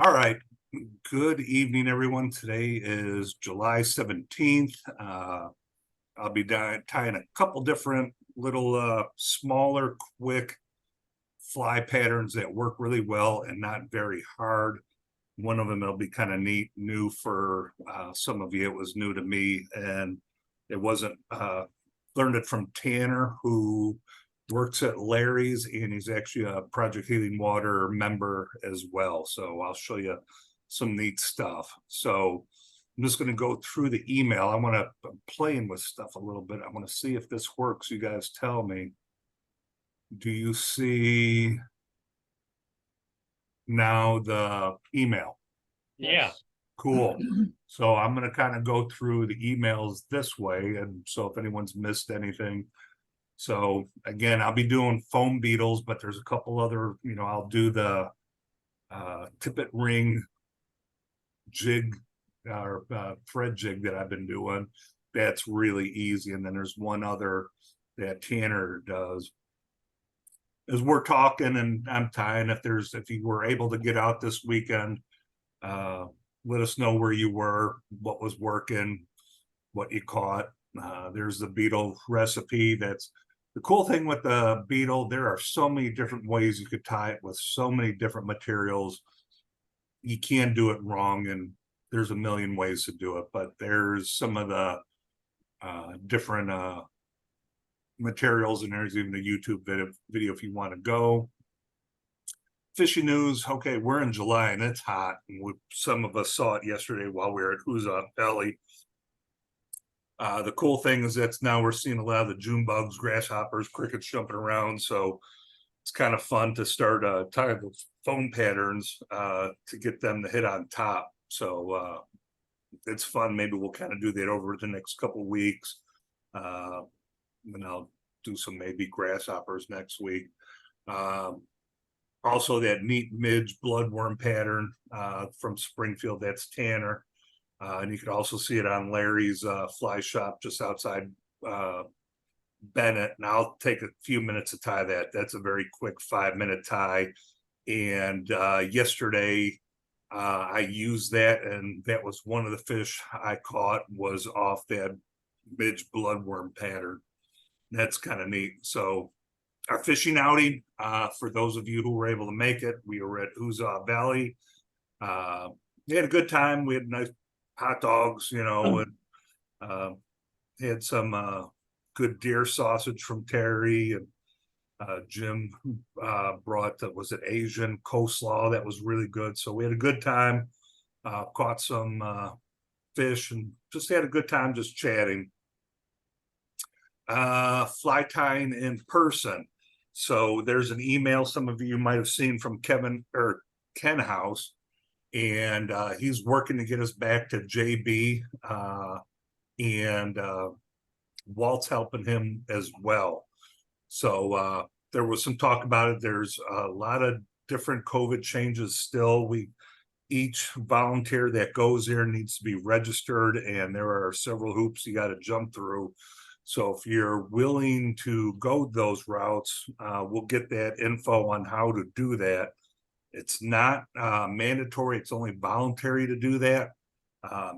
All right. Good evening, everyone. Today is July 17th. I'll be tying a couple different little smaller, quick fly patterns that work really well and not very hard. One of them will be kind of neat, new for some of you. It was new to me, and it wasn't. Learned it from Tanner, who works at Larry's, and he's actually a Project Healing Water member as well. So I'll show you some neat stuff. So I'm just going to go through the email. I'm playing with stuff a little bit. I want to see if this works. You guys tell me. Do you see now the email? Yeah. Cool. So I'm going to kind of go through the emails this way. And so if anyone's missed anything. So again, I'll be doing foam beetles, but there's a couple other, I'll do the tippet ring jig or thread jig that I've been doing. That's really easy. And then there's one other that Tanner does. As we're talking and I'm tying, if you were able to get out this weekend, let us know where you were, what was working, what you caught. There's the beetle recipe. That's the cool thing with the beetle. There are so many different ways you could tie it with so many different materials. You can do it wrong, and there's a million ways to do it, but there's some of the different materials, and there's even a YouTube video if you want to go. Fishing news. Okay, we're in July and it's hot. And some of us saw it yesterday while we were at Who's Up Belly. The cool thing is that now we're seeing a lot of the June bugs, grasshoppers, crickets jumping around. So it's kind of fun to start tying those foam patterns to get them to hit on top. So it's fun. Maybe we'll kind of do that over the next couple of weeks. And I'll do some maybe grasshoppers next week. Also that neat midge bloodworm pattern from Springfield, that's Tanner. And you can also see it on Larry's fly shop just outside Bennett. And I'll take a few minutes to tie that. That's a very quick 5-minute tie. And yesterday I used that, and that was one of the fish I caught was off that midge bloodworm pattern. That's kind of neat. So our fishing outing, for those of you who were able to make it, we were at Uza Valley. We had a good time. We had nice hot dogs, and had some good deer sausage from Terry, and Jim brought was it Asian coleslaw that was really good. So we had a good time. Caught some fish and just had a good time just chatting. Fly tying in person. So there's an email some of you might have seen from Ken House, and he's working to get us back to JB, and Walt's helping him as well. So there was some talk about it. There's a lot of different COVID changes still. Each volunteer that goes there needs to be registered, and there are several hoops you got to jump through. So if you're willing to go those routes, we'll get that info on how to do that. It's not mandatory. It's only voluntary to do that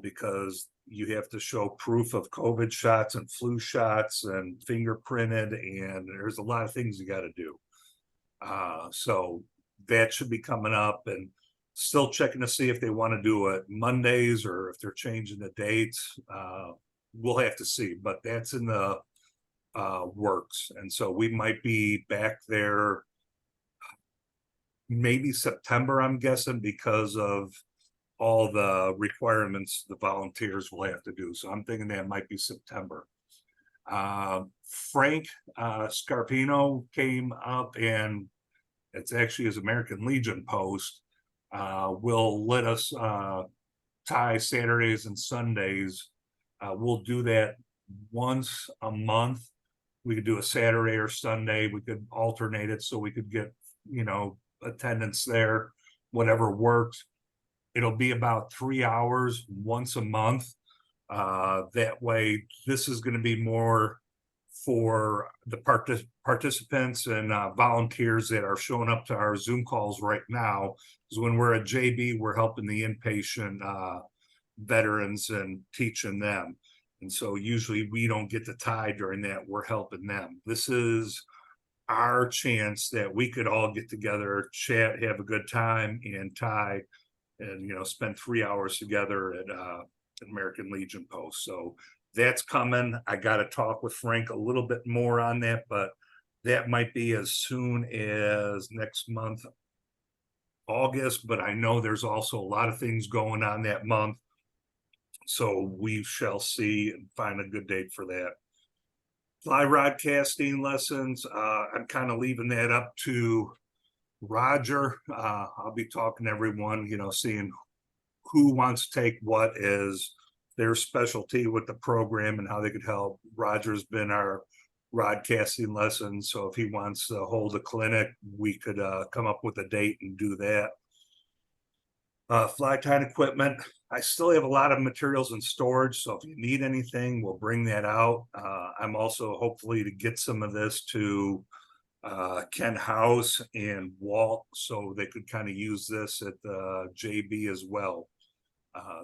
because you have to show proof of COVID shots and flu shots and fingerprinted, and there's a lot of things you got to do. So that should be coming up, and still checking to see if they want to do it Mondays or if they're changing the dates. We'll have to see, but that's in the works. And so we might be back there maybe September, I'm guessing, because of all the requirements the volunteers will have to do. So I'm thinking that might be September. Frank Scarpino came up, and it's actually his American Legion post, will let us tie Saturdays and Sundays. We'll do that once a month. We could do a Saturday or Sunday. We could alternate it so we could get, attendance there, whatever works. It'll be about 3 hours once a month. That way, this is going to be more for the participants and volunteers that are showing up to our Zoom calls right now. Because when we're at JB, we're helping the inpatient veterans and teaching them. And so usually we don't get the tie during that. We're helping them. This is our chance that we could all get together, chat, have a good time, and tie, and spend 3 hours together at American Legion Post. So that's coming. I got to talk with Frank a little bit more on that, but that might be as soon as next month, August. But I know there's also a lot of things going on that month. So we shall see and find a good date for that. Fly rod casting lessons. I'm kind of leaving that up to Roger. I'll be talking to everyone, seeing who wants to take what as their specialty with the program and how they could help. Roger's been our rod casting lesson. So if he wants to hold a clinic, we could come up with a date and do that. Fly tying equipment. I still have a lot of materials in storage. So if you need anything, we'll bring that out. I'm also hopefully to get some of this to Ken House and Walt, so they could kind of use this at the JB as well.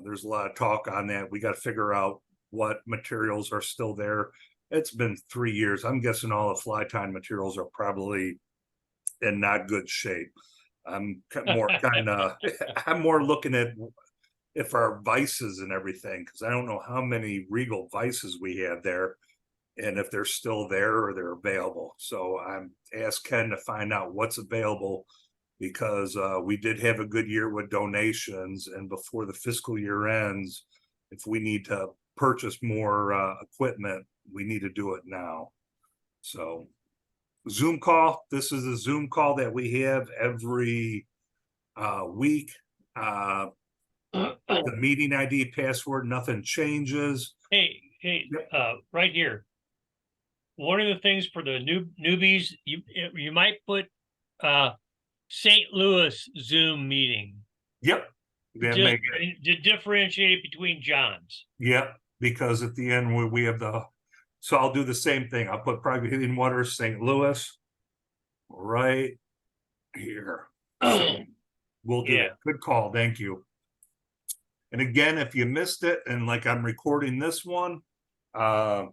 There's a lot of talk on that. We got to figure out what materials are still there. It's been 3 years. I'm guessing all the fly tying materials are probably in not good shape. I'm more looking at if our vices and everything, because I don't know how many Regal vices we have there, and if they're still there or they're available. So I'm asked Ken to find out what's available, because we did have a good year with donations, and before the fiscal year ends, if we need to purchase more equipment, we need to do it now. So Zoom call. This is a Zoom call that we have every week. The meeting ID, password, nothing changes. Hey, right here. One of the things for the newbies, you might put St. Louis Zoom meeting. Yep. To differentiate between Johns. Yep. Because at the end we have so I'll do the same thing. I'll put private heating water, St. Louis, right here. So we'll do that. Good call. Thank you. And again, if you missed it, and like I'm recording this one, I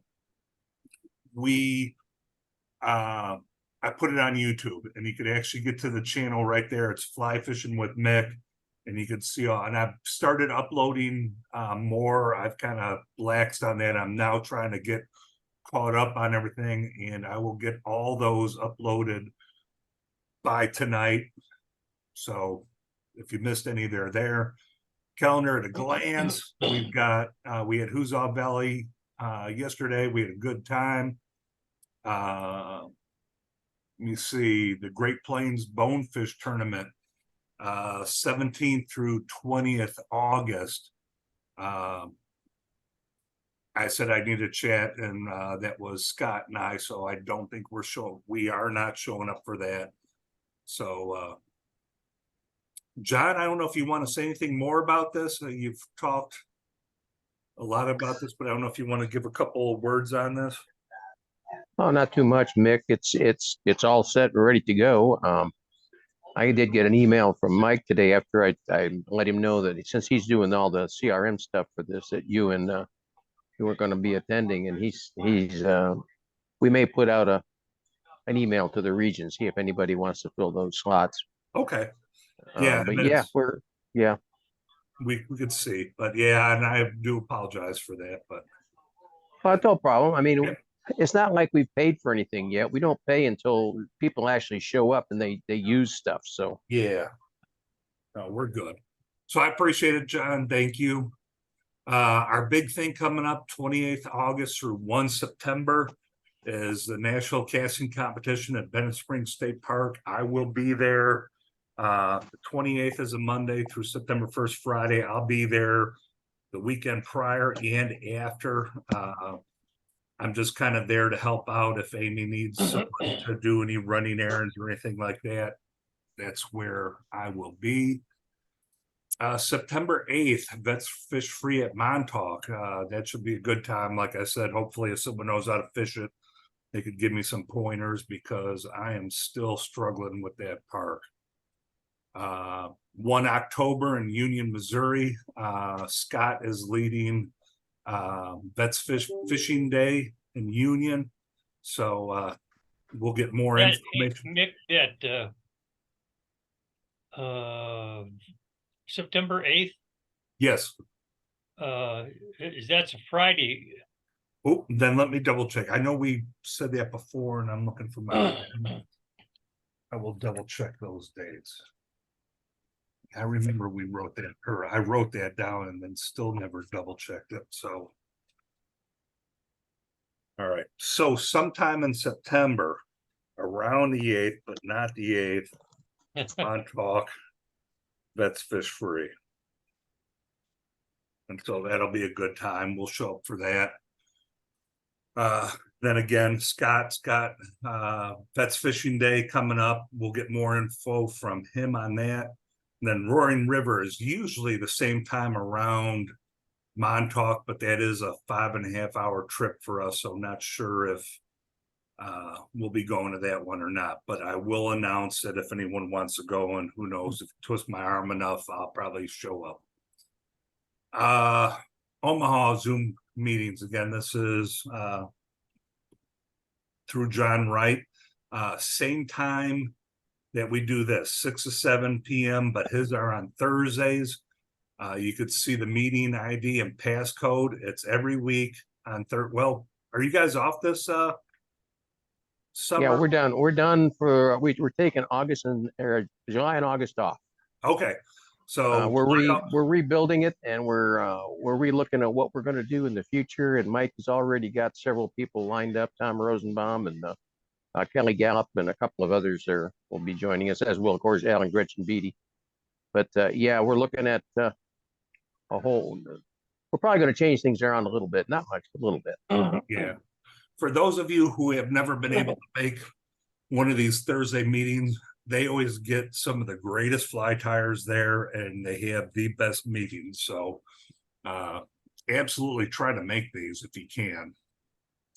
put it on YouTube, and you could actually get to the channel right there. It's Fly Fishing with Mick, and you can see all. And I've started uploading more. I've kind of laxed on that. I'm now trying to get caught up on everything, and I will get all those uploaded by tonight. So if you missed any, they're there. Calendar at a glance. We've got we had Huzzah Valley yesterday. We had a good time. Let me see, the Great Plains Bonefish Tournament, 17th through 20th August. I said I need to chat, and that was Scott and I, so I don't think we are not showing up for that. So John, I don't know if you want to say anything more about this. You've talked a lot about this, but I don't know if you want to give a couple of words on this. Oh, not too much, Mick. It's all set and ready to go. I did get an email from Mike today after I let him know that since he's doing all the CRM stuff for this, that you and you were going to be attending, and we may put out an email to the region, see if anybody wants to fill those slots. Okay. Yeah, but yeah, we could see, but yeah, and I do apologize for that, but it's no problem. I mean, it's not like we've paid for anything yet. We don't pay until people actually show up and they use stuff. So yeah, no, we're good. So I appreciate it, John. Thank you. Our big thing coming up 28th August through 1 September is the National Casting Competition at Bennett Springs State Park. I will be there. The 28th is a Monday through September 1st, Friday. I'll be there the weekend prior and after. I'm just kind of there to help out if Amy needs someone to do any running errands or anything like that. That's where I will be. September 8th, Vets Fish Free at Montauk. That should be a good time. Like I said, hopefully if someone knows how to fish it, they could give me some pointers because I am still struggling with that park. 1 October in Union, Missouri, Scott is leading Vets Fishing Day in Union. So we'll get more That, information. Mick, that September 8th, Yes. is that's a Friday. Oh, then let me double check. I know we said that before and I'm looking for my, I will double check those dates. I remember we wrote that, or I wrote that down and then still never double checked it, so. All right, so sometime in September, around the 8th, but not the 8th, on Talk, Vets Fish Free. And so that'll be a good time. We'll show up for that. Then again, Scott's got Vets Fishing Day coming up. We'll get more info from him on that. And then Roaring River is usually the same time around Montauk, but that is a 5.5 hour trip for us. So I'm not sure if we'll be going to that one or not, but I will announce that if anyone wants to go, and who knows, if I twist my arm enough, I'll probably show up. Omaha Zoom meetings again. This is through John Wright. Same time that we do this, 6 to 7 p.m., but his are on Thursdays. You could see the meeting ID and passcode. It's every week on well, are you guys off this summer? Yeah, we're done. We're done for we're taking August and July and August off. Okay. So we're rebuilding it, and we're relooking at what we're going to do in the future. And Mike has already got several people lined up. Tom Rosenbaum and Kelly Gallup and a couple of others there will be joining us, as will, of course, Alan Gretchen Beatty. But yeah, we're looking at a whole. We're probably going to change things around a little bit, not much, but a little bit. Yeah. For those of you who have never been able to make one of these Thursday meetings, they always get some of the greatest fly tires there, and they have the best meetings. So absolutely try to make these if you can.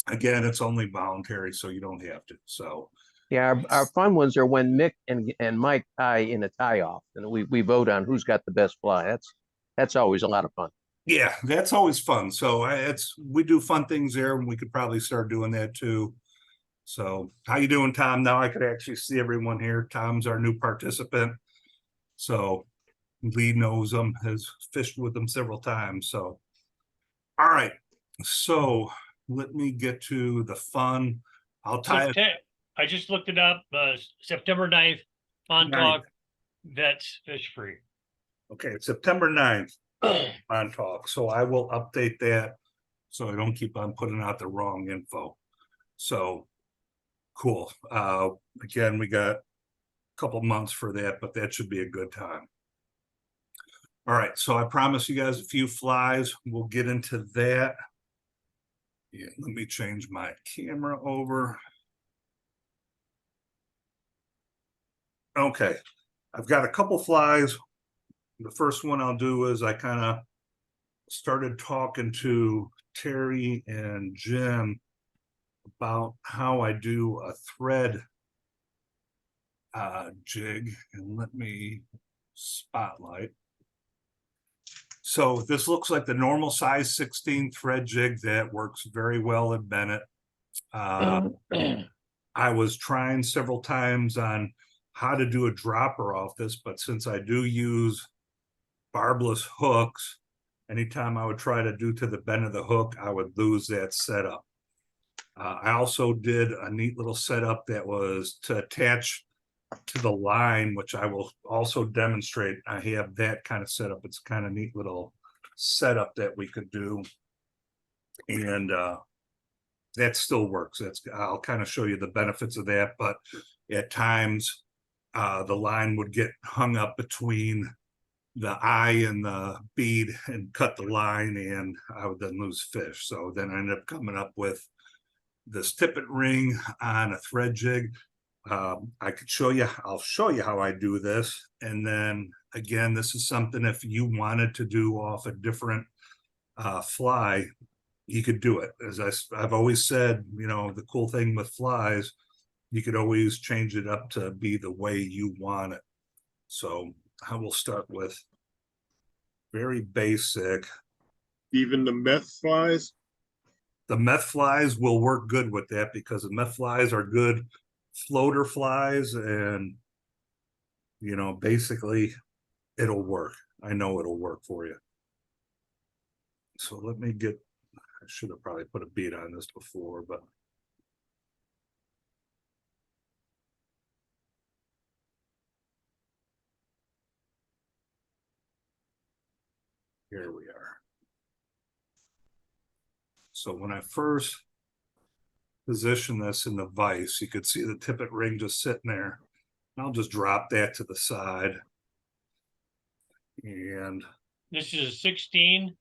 Again, it's only voluntary, so you don't have to. So yeah, our fun ones are when Mick and Mike tie in a tie off, and we vote on who's got the best fly. That's always a lot of fun. Yeah, that's always fun. So we do fun things there, and we could probably start doing that too. So how you doing, Tom? Now I could actually see everyone here. Tom's our new participant. So Lee knows him, has fished with him several times. So, all right. So let me get to the fun. I'll tie it. I just looked it up, September 9th, Montauk, Vets Fish Free. Okay, it's September 9th, Montauk. So I will update that so I don't keep on putting out the wrong info. So cool. Again, we got a couple months for that, but that should be a good time. All right, so I promise you guys a few flies. We'll get into that. Yeah, let me change my camera over. Okay, I've got a couple flies. The first one I'll do is I kind of started talking to Terry and Jim about how I do a thread jig, and let me spotlight. So this looks like the normal size 16 thread jig that works very well in Bennett. I was trying several times on how to do a dropper off this, but since I do use barbless hooks, anytime I would try to do to the bend of the hook, I would lose that setup. I also did a neat little setup that was to attach to the line, which I will also demonstrate. I have that kind of setup. It's kind of neat little setup that we could do. And that still works. I'll kind of show you the benefits of that, but at times the line would get hung up between the eye and the bead and cut the line, and I would then lose fish. So then I ended up coming up with this tippet ring on a thread jig. I could show you, I'll show you how I do this. And then again, this is something if you wanted to do off a different fly, you could do it. As I've always said, you know, the cool thing with flies, you could always change it up to be the way you want it. So I will start with very basic. Even the meth flies? The meth flies will work good with that because the meth flies are good floater flies, and you know, basically it'll work. I know it'll work for you. So let me get, I should have probably put a bead on this before, but here we are. So when I first position this in the vise, you could see the tippet ring just sitting there. I'll just drop that to the side. And This is a 16.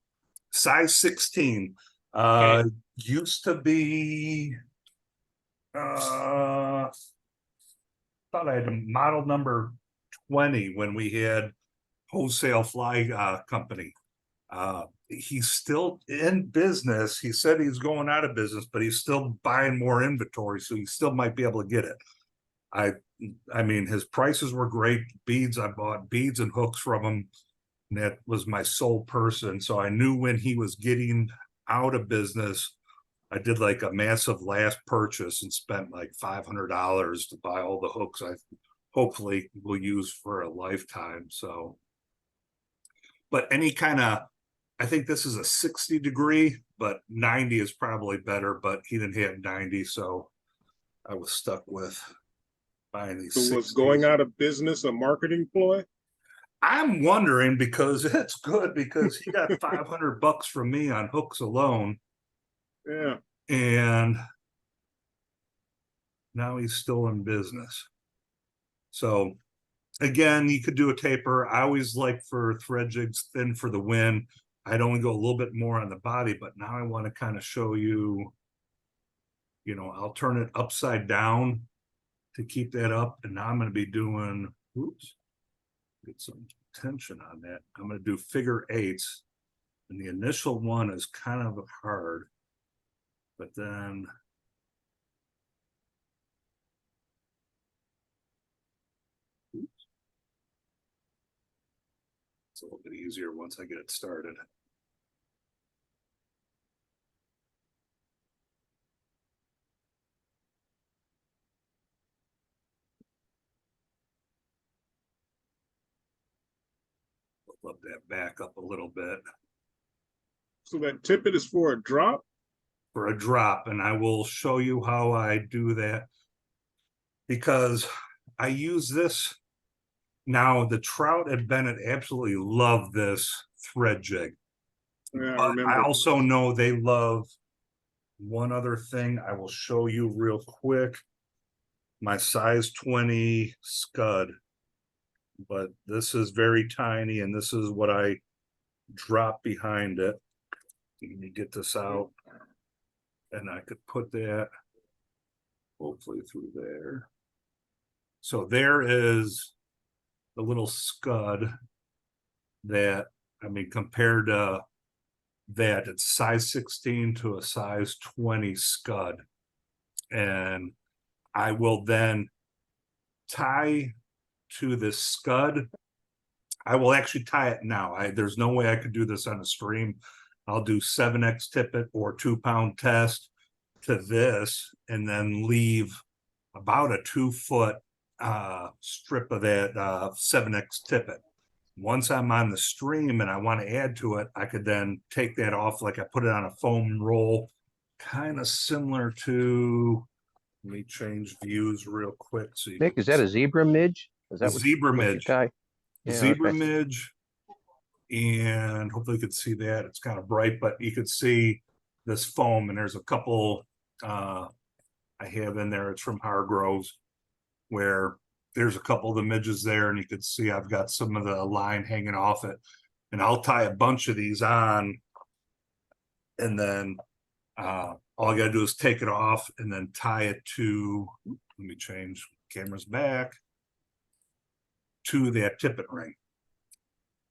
size 16. Used to be thought I had a model number 20 when we had wholesale fly company. He's still in business. He said he's going out of business, but he's still buying more inventory, so he still might be able to get it. I mean, his prices were great. Beads, I bought beads and hooks from him. And that was my sole person. So I knew when he was getting out of business, I did like a massive last purchase and spent like $500 to buy all the hooks I hopefully will use for a lifetime. So, but any kind of, I think this is a 60 degree, but 90 is probably better, but he didn't have 90. So I was stuck with buying these. So was 60s. going out of business a marketing ploy? I'm wondering because it's good because he got $500 from me on hooks alone. Yeah. And now he's still in business. So again, you could do a taper. I always like for thread jigs thin for the win. I'd only go a little bit more on the body, but now I want to kind of show you, you know, I'll turn it upside down to keep that up. And now I'm going to be doing, oops, get some tension on that. I'm going to do figure eights. And the initial one is kind of hard, but then it's a little bit easier once I get it started. Flip that back up a little bit. So that tippet is for a drop? For a drop, and I will show you how I do that because I use this. Now the trout at Bennett absolutely love this thread jig. Yeah, I But remember. I also know they love one other thing I will show you real quick. My size 20 scud, but this is very tiny, and this is what I drop behind it. Let me get this out, and I could put that hopefully through there. So there is the little scud that, I mean, compared to that, it's size 16 to a size 20 scud. And I will then tie to this scud. I will actually tie it now. There's no way I could do this on a stream. I'll do 7X tippet or 2-pound test to this and then leave about a 2-foot strip of that 7X tippet. Once I'm on the stream and I want to add to it, I could then take that off like I put it on a foam roll, kind of similar to, let me change views real quick. So Nick, is that a zebra midge? Is that zebra what you midge? tie? Yeah, Zebra okay. midge, and hopefully you could see that. It's kind of bright, but you could see this foam, and there's a couple I have in there. It's from Hargroves, where there's a couple of the midges there, and you could see I've got some of the line hanging off it. And I'll tie a bunch of these on, and then all I gotta do is take it off and then tie it to, let me change cameras back, to that tippet ring.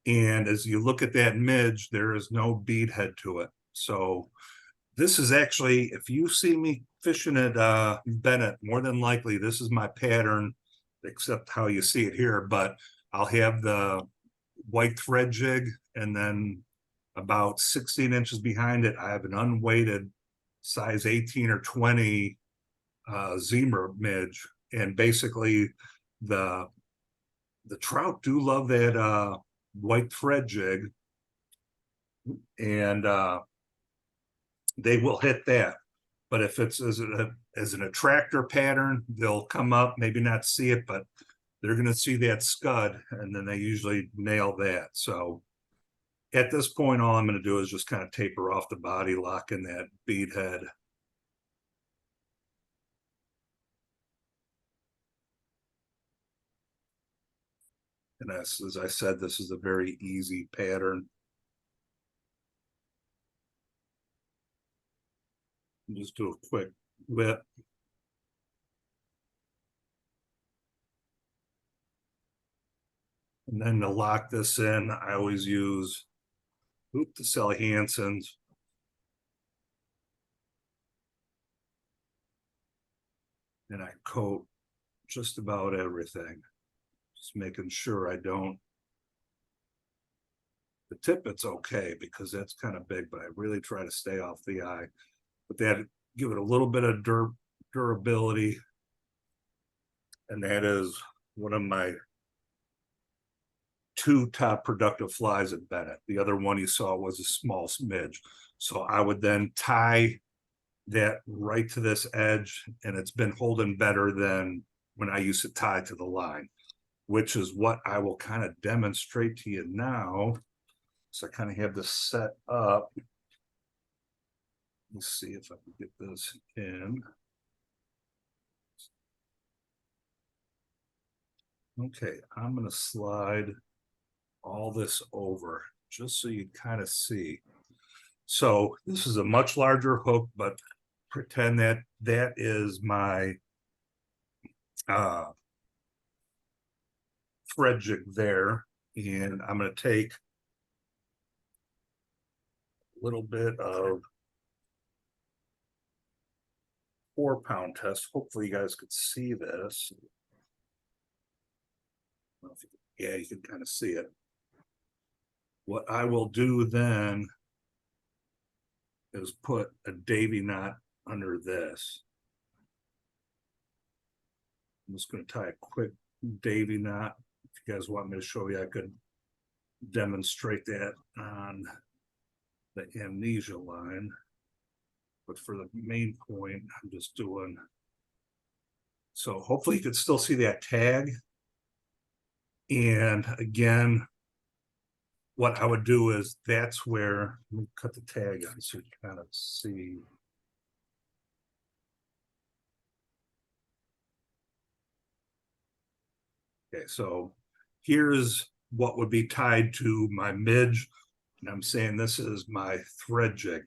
And as you look at that midge, there is no bead head to it. So This is actually, if you see me fishing at Bennett, more than likely, this is my pattern, except how you see it here, but I'll have the white thread jig, and then about 16 inches behind it, I have an unweighted size 18 or 20 Zebra midge. And basically the trout do love that white thread jig, and they will hit that. But if it's as an attractor pattern, they'll come up, maybe not see it, but they're going to see that scud, and then they usually nail that. So at this point, all I'm going to do is just kind of taper off the body, lock in that bead head. And as I said, this is a very easy pattern. Just do a quick whip. And then to lock this in, I always use the Sally Hansen's. And I coat just about everything. Just making sure I don't. The tippet's okay because that's kind of big, but I really try to stay off the eye. But that give it a little bit of durability. And that is one of my 2 top productive flies at Bennett. The other one you saw was a small smidge. So I would then tie that right to this edge, and it's been holding better than when I used to tie to the line, which is what I will kind of demonstrate to you now. So I kind of have this set up. Let's see if I can get this in. Okay, I'm going to slide all this over just so you kind of see. So this is a much larger hook, but pretend that that is my thread jig there, and I'm going to take a little bit of 4-pound test. Hopefully you guys could see this. Yeah, you can kind of see it. What I will do then is put a Davy knot under this. I'm just going to tie a quick Davy knot. If you guys want me to show you, I could demonstrate that on the amnesia line. But for the main point, I'm just doing. So hopefully you can still see that tag. And again, what I would do is that's where, let me cut the tag on so you can kind of see. Okay, so here's what would be tied to my midge. And I'm saying this is my thread jig.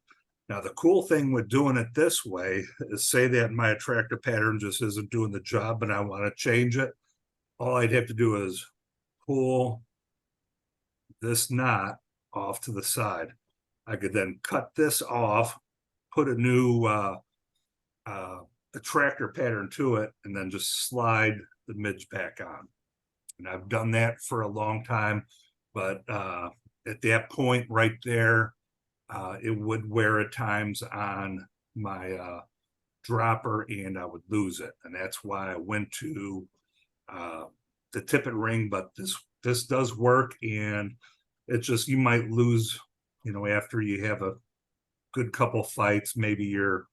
Now, the cool thing with doing it this way is, say that my attractor pattern just isn't doing the job and I want to change it. All I'd have to do is pull this knot off to the side. I could then cut this off, put a new attractor pattern to it, and then just slide the midge back on. And I've done that for a long time, but at that point right there, it would wear at times on my dropper and I would lose it. And that's why I went to the tippet ring, but this does work, and it's just, you might lose, you know, after you have a good couple fights, maybe your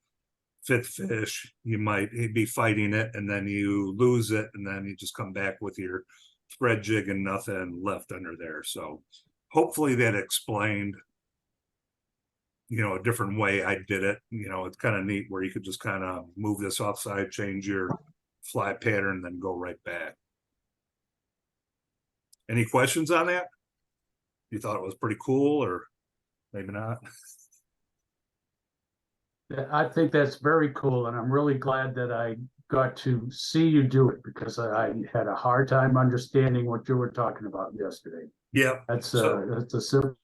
5th fish, you might be fighting it and then you lose it, and then you just come back with your thread jig and nothing left under there. So hopefully that explained, you know, a different way I did it. You know, it's kind of neat where you could just kind of move this offside, change your fly pattern, then go right back. Any questions on that? You thought it was pretty cool, or maybe not? I think that's very cool, and I'm really glad that I got to see you do it, because I had a hard time understanding what you were talking about yesterday. Yeah. That's So- a simple.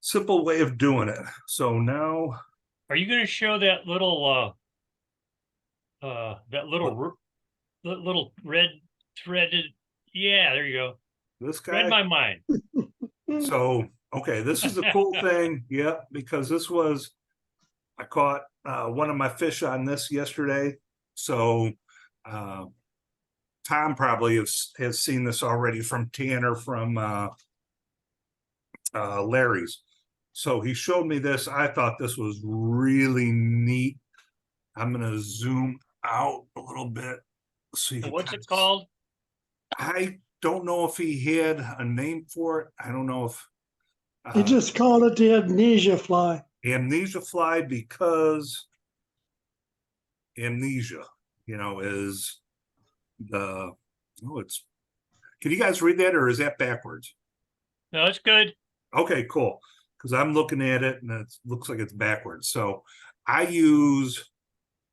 simple way of doing it. So now, Are you gonna show that little little red threaded? Yeah, there you go. this Read guy, my mind. so, okay, this is a cool thing. Yeah, because this was, I caught one of my fish on this yesterday. So Tom probably has seen this already from Tanner from Larry's. So he showed me this. I thought this was really neat. I'm gonna zoom out a little bit. So you And can what's kind it of- called? I don't know if he had a name for it. I don't know if He just called it the amnesia fly. amnesia fly, because amnesia, is the, oh, it's, can you guys read that, or is that backwards? No, it's good. Okay, cool. Because I'm looking at it and it looks like it's backwards. So I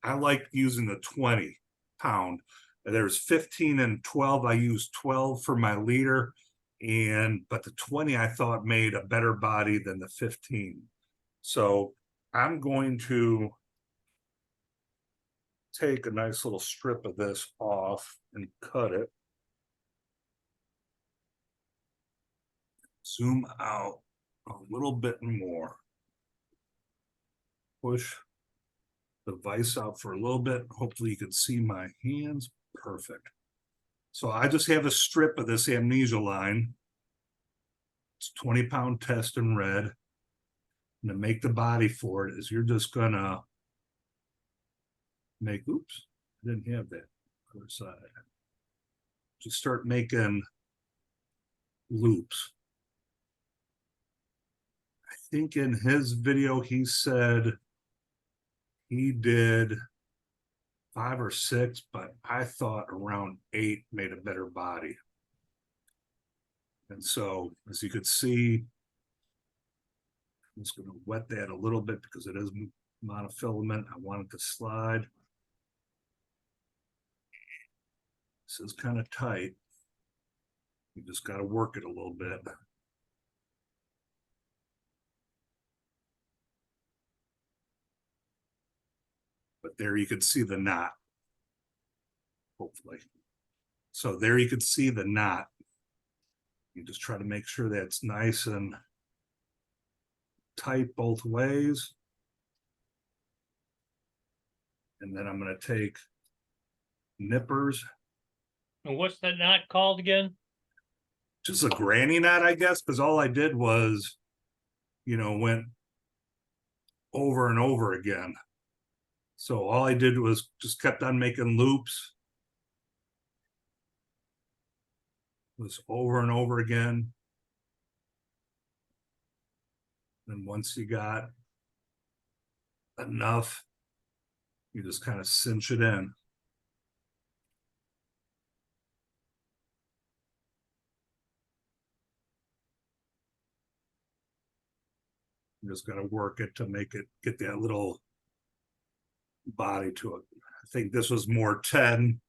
like using the 20 pound. There's 15 and 12. I use 12 for my leader. But the 20 I thought made a better body than the 15. So I'm going to take a nice little strip of this off and cut it. Zoom out a little bit more. Push the vise out for a little bit. Hopefully you can see my hands. Perfect. So I just have a strip of this amnesia line. It's 20-pound test in red. And to make the body for it is you're just gonna make, oops, I didn't have that other side. Just start making loops. I think in his video he said he did 5 or 6, but I thought around 8 made a better body. And so, as you could see, I'm just going to wet that a little bit because it is monofilament. I want it to slide. This is kind of tight. You just got to work it a little bit. But there you can see the knot, hopefully. So there you can see the knot. You just try to make sure that's nice and tight both ways. And then I'm going to take nippers, And what's that knot called again? just a granny knot, I guess, because all I did was, went over and over again. So all I did was just kept on making loops. Was over and over again. And once you got enough, you just kind of cinch it in. You just got to work it to make it get that little body to it. I think this was more 10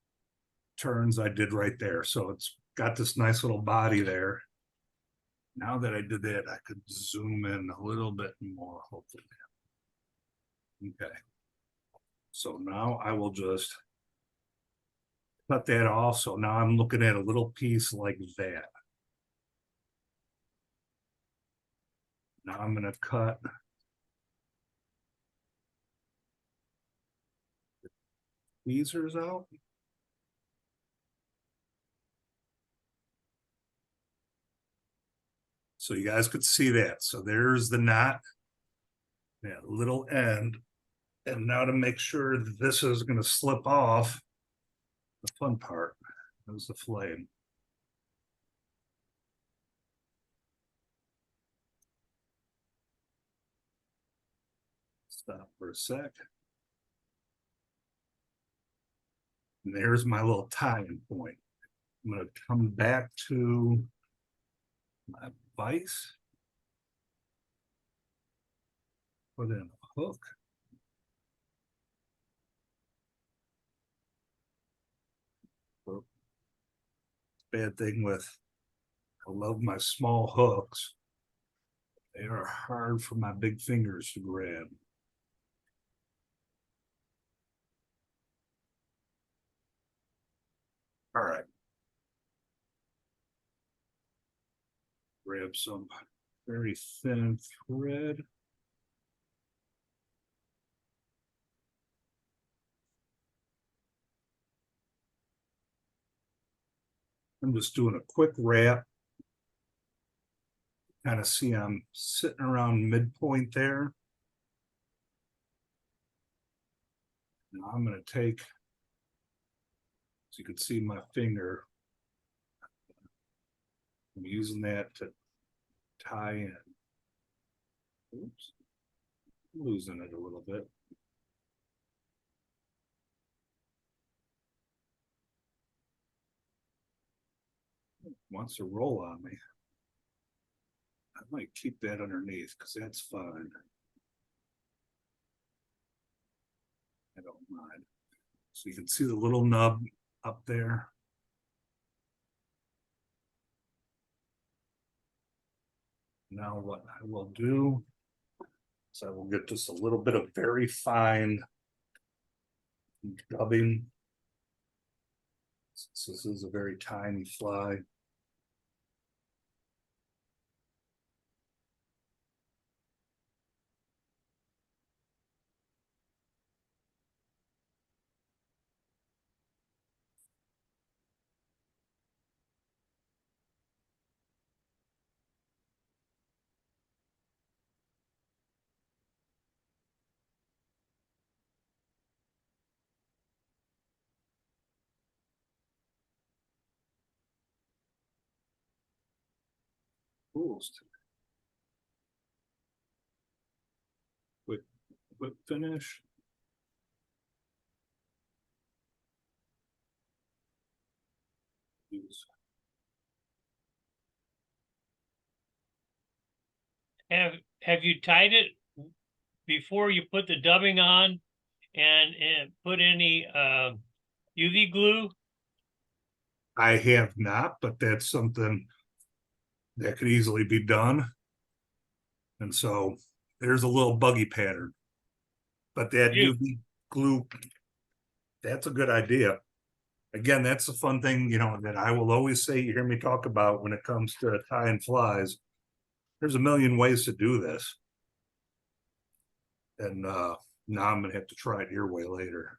turns I did right there. So it's got this nice little body there. Now that I did that, I could zoom in a little bit more, hopefully. Okay. So now I will just cut that off. So now I'm looking at a little piece like that. Now I'm going to cut the tweezers out. So you guys could see that. So there's the knot, that little end. And now to make sure that this is going to slip off, the fun part is the flame. Stop for a sec. And there's my little tie-in point. I'm going to come back to my vise. Put in a hook. Bad thing with, I love my small hooks. They are hard for my big fingers to grab. All right. Grab some very thin thread. I'm just doing a quick wrap. Kind of see I'm sitting around midpoint there. Now I'm going to take, so you can see my finger. I'm using that to tie in. Oops, losing it a little bit. Wants to roll on me. I might keep that underneath because that's fine. I don't mind. So you can see the little nub up there. Now what I will do is I will get just a little bit of very fine dubbing. Since this is a very tiny fly. Quick finish. Have you tied it before you put the dubbing on and put any UV glue? I have not, but that's something that could easily be done. And so there's a little buggy pattern. But that UV glue, that's a good idea. Again, that's the fun thing, you know, that I will always say, you hear me talk about when it comes to tying flies. There's a million ways to do this. And now I'm gonna have to try it your way later.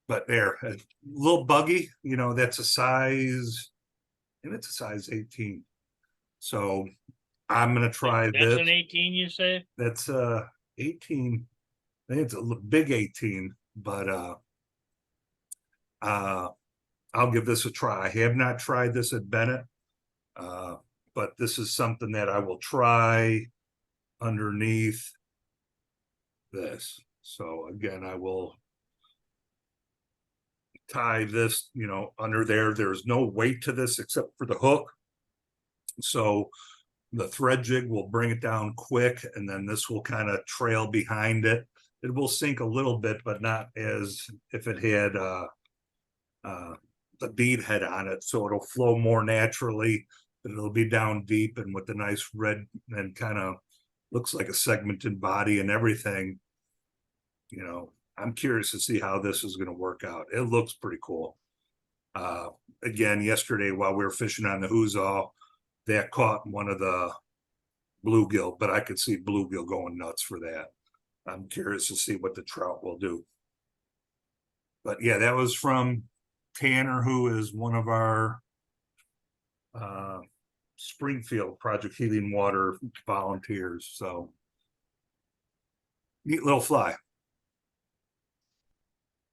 But there, a little buggy, you know, that's a size, and it's a size 18. So I'm gonna try this. That's an 18, you say? That's 18. I think it's a big 18, but I'll give this a try. I have not tried this at Bennett, but this is something that I will try underneath this. So again, I will tie this, you know, under there. There's no weight to this except for the hook. So the thread jig will bring it down quick, and then this will kind of trail behind it. It will sink a little bit, but not as if it had the bead head on it. So it'll flow more naturally, but it'll be down deep and with the nice red and kind of looks like a segmented body and everything. You know, I'm curious to see how this is going to work out. It looks pretty cool. Again, yesterday while we were fishing on the Hoozah, that caught one of the bluegill, but I could see bluegill going nuts for that. I'm curious to see what the trout will do. But yeah, that was from Tanner, who is one of our Springfield Project Healing Water volunteers. So neat little fly.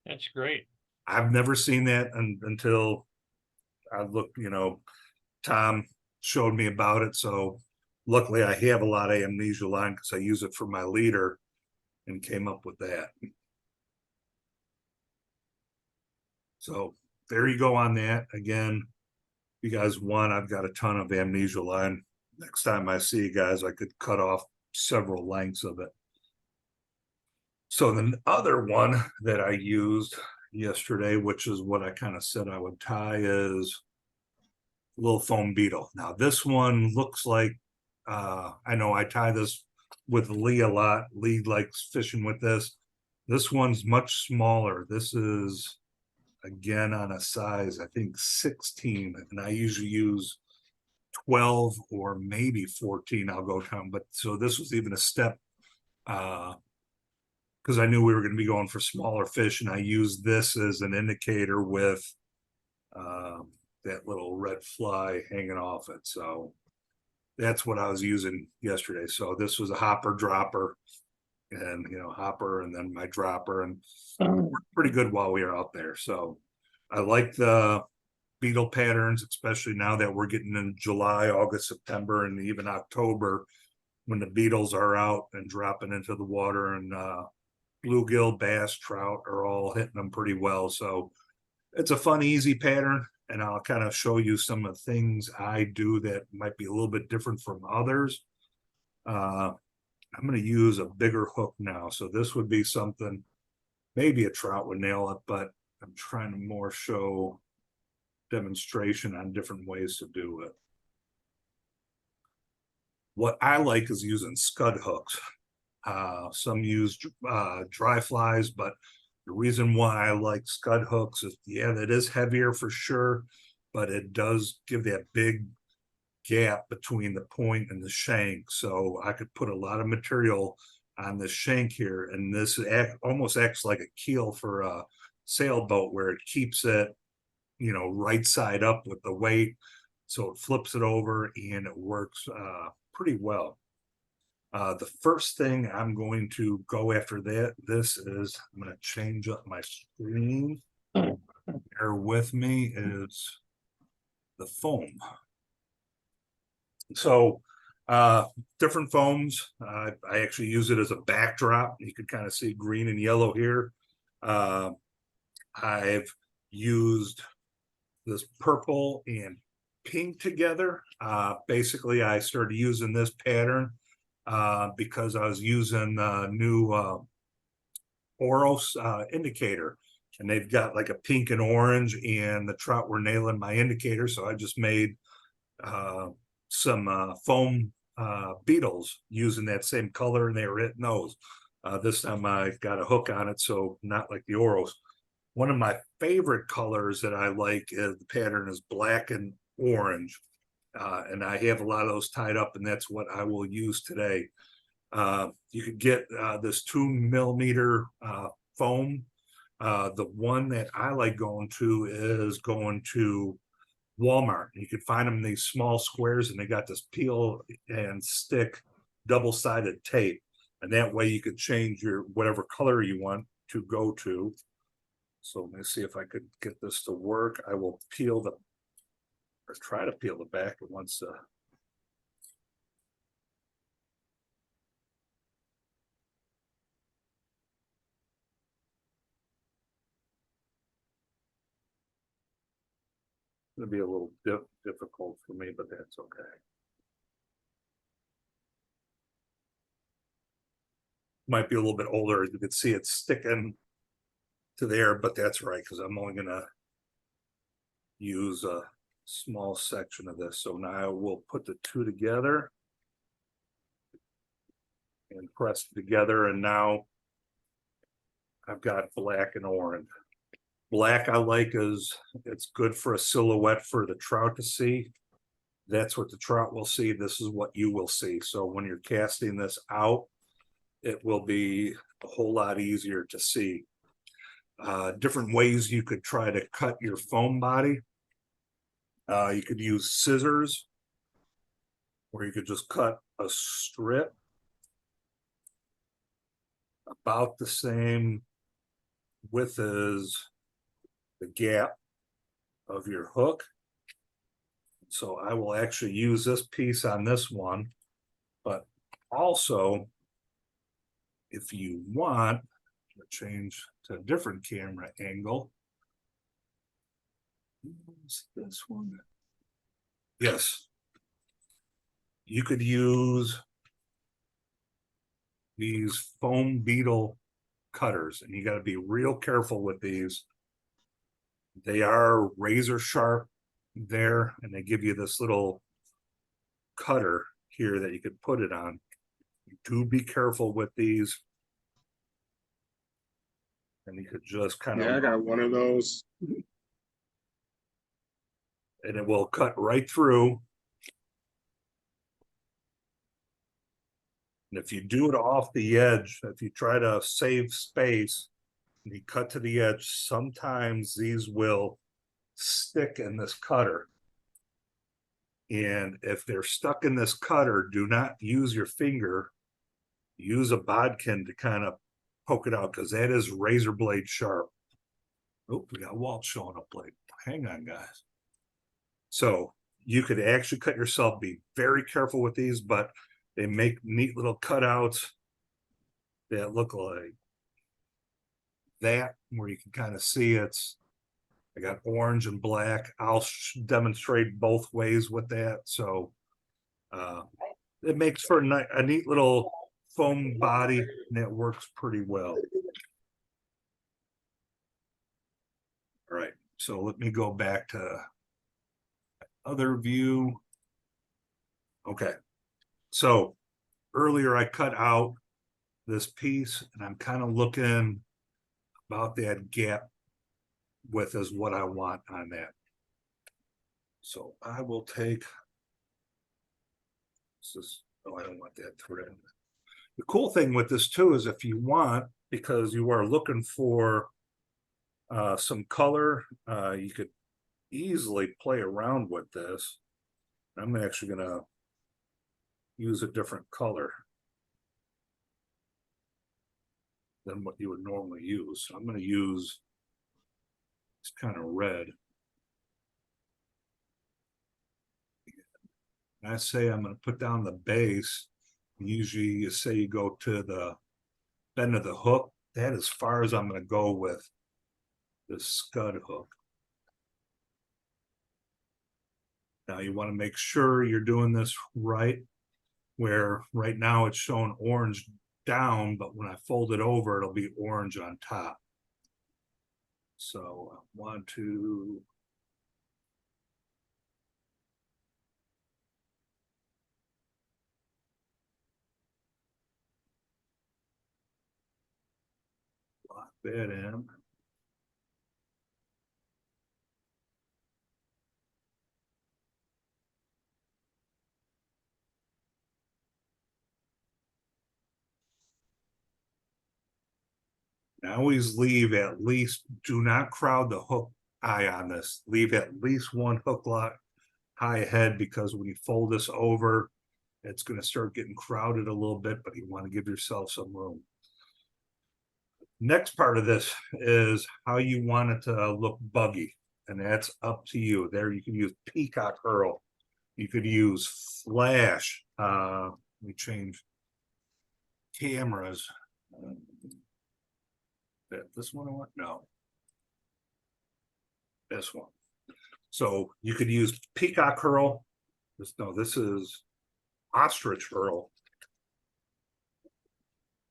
That's great. I've never seen that until I looked, you know, Tom showed me about it. So luckily I have a lot of amnesia line because I use it for my leader and came up with that. So there you go on that. Again, if you guys want, I've got a ton of amnesia line. Next time I see you guys, I could cut off several lengths of it. So the other one that I used yesterday, which is what I kind of said I would tie, is little foam beetle. Now this one looks like I know I tie this with Lee a lot. Lee likes fishing with this. This one's much smaller. This is again on a size, I think 16, and I usually use 12 or maybe 14. I'll go down, but so this was even a step because I knew we were going to be going for smaller fish, and I used this as an indicator with that little red fly hanging off it. So that's what I was using yesterday. So this was a hopper dropper, and hopper, and then my dropper, and worked pretty good while we were out there. So I like the beetle patterns, especially now that we're getting in July, August, September, and even October, when the beetles are out and dropping into the water, and bluegill, bass, trout are all hitting them pretty well. So it's a fun, easy pattern, and I'll kind of show you some of the things I do that might be a little bit different from others. I'm going to use a bigger hook now. So this would be something, maybe a trout would nail it, but I'm trying to more show demonstration on different ways to do it. What I like is using scud hooks. Some use dry flies, but the reason why I like scud hooks is, yeah, that is heavier for sure, but it does give that big gap between the point and the shank. So I could put a lot of material on the shank here, and this almost acts like a keel for a sailboat, where it keeps it, right side up with the weight. So it flips it over and it works pretty well. The first thing I'm going to go after this is, I'm going to change up my screen. Bear with me, is the foam. So different foams. I actually use it as a backdrop. You can kind of see green and yellow here. I've used this purple and pink together. Basically, I started using this pattern because I was using the new Oros indicator, and they've got like a pink and orange, and the trout were nailing my indicator. So I just made some foam beetles using that same color, and they were hitting those. This time I got a hook on it, so not like the Oros. One of my favorite colors that I like is the pattern is black and orange. And I have a lot of those tied up, and that's what I will use today. You could get this 2mm foam. The one that I like going to is going to Walmart. You could find them in these small squares, and they got this peel and stick double-sided tape. And that way you could change your whatever color you want to go to. So let me see if I could get this to work. I will peel the, or try to peel the back once. It'll be a little difficult for me, but that's okay. Might be a little bit older. You could see it sticking to there, but that's right, because I'm only gonna use a small section of this. So now we'll put the two together and press it together, and now I've got black and orange. Black I like is it's good for a silhouette for the trout to see. That's what the trout will see. This is what you will see. So when you're casting this out, it will be a whole lot easier to see. Different ways you could try to cut your foam body. You could use scissors, or you could just cut a strip about the same width as the gap of your hook. So I will actually use this piece on this one, but also if you want to change to a different camera angle, this one, yes, you could use these foam beetle cutters, and you got to be real careful with these. They are razor sharp there, and they give you this little cutter here that you could put it on. Do be careful with these. And you could just kind Yeah, I of, got one of those. and it will cut right through. And if you do it off the edge, if you try to save space and you cut to the edge, sometimes these will stick in this cutter. And if they're stuck in this cutter, do not use your finger. Use a bodkin to kind of poke it out, because that is razor blade sharp. Oh, we got Walt showing up late. Hang on, guys. So you could actually cut yourself. Be very careful with these, but they make neat little cutouts that look like that, where you can kind of see it's. I got orange and black. I'll demonstrate both ways with that. So it makes for a neat little foam body, and it works pretty well. All right, so let me go back to other view. Okay, so earlier I cut out this piece, and I'm kind of looking about that gap width is what I want on that. So I will take this. Oh, I don't want that thread. The cool thing with this too is if you want, because you are looking for some color, you could easily play around with this. I'm actually gonna use a different color than what you would normally use. So I'm gonna use this kind of red. And I say I'm gonna put down the base. Usually you say you go to the bend of the hook. That is as far as I'm gonna go with this scud hook. Now you want to make sure you're doing this right, where right now it's showing orange down, but when I fold it over, it'll be orange on top. So I want to lock that in. I always leave at least, do not crowd the hook eye on this. Leave at least one hook lock high ahead, because when you fold this over, it's going to start getting crowded a little bit, but you want to give yourself some room. Next part of this is how you want it to look buggy, and that's up to you. There you can use peacock curl. You could use flash. Let me change cameras. This one I want? No. This one. So you could use peacock curl. This is ostrich curl.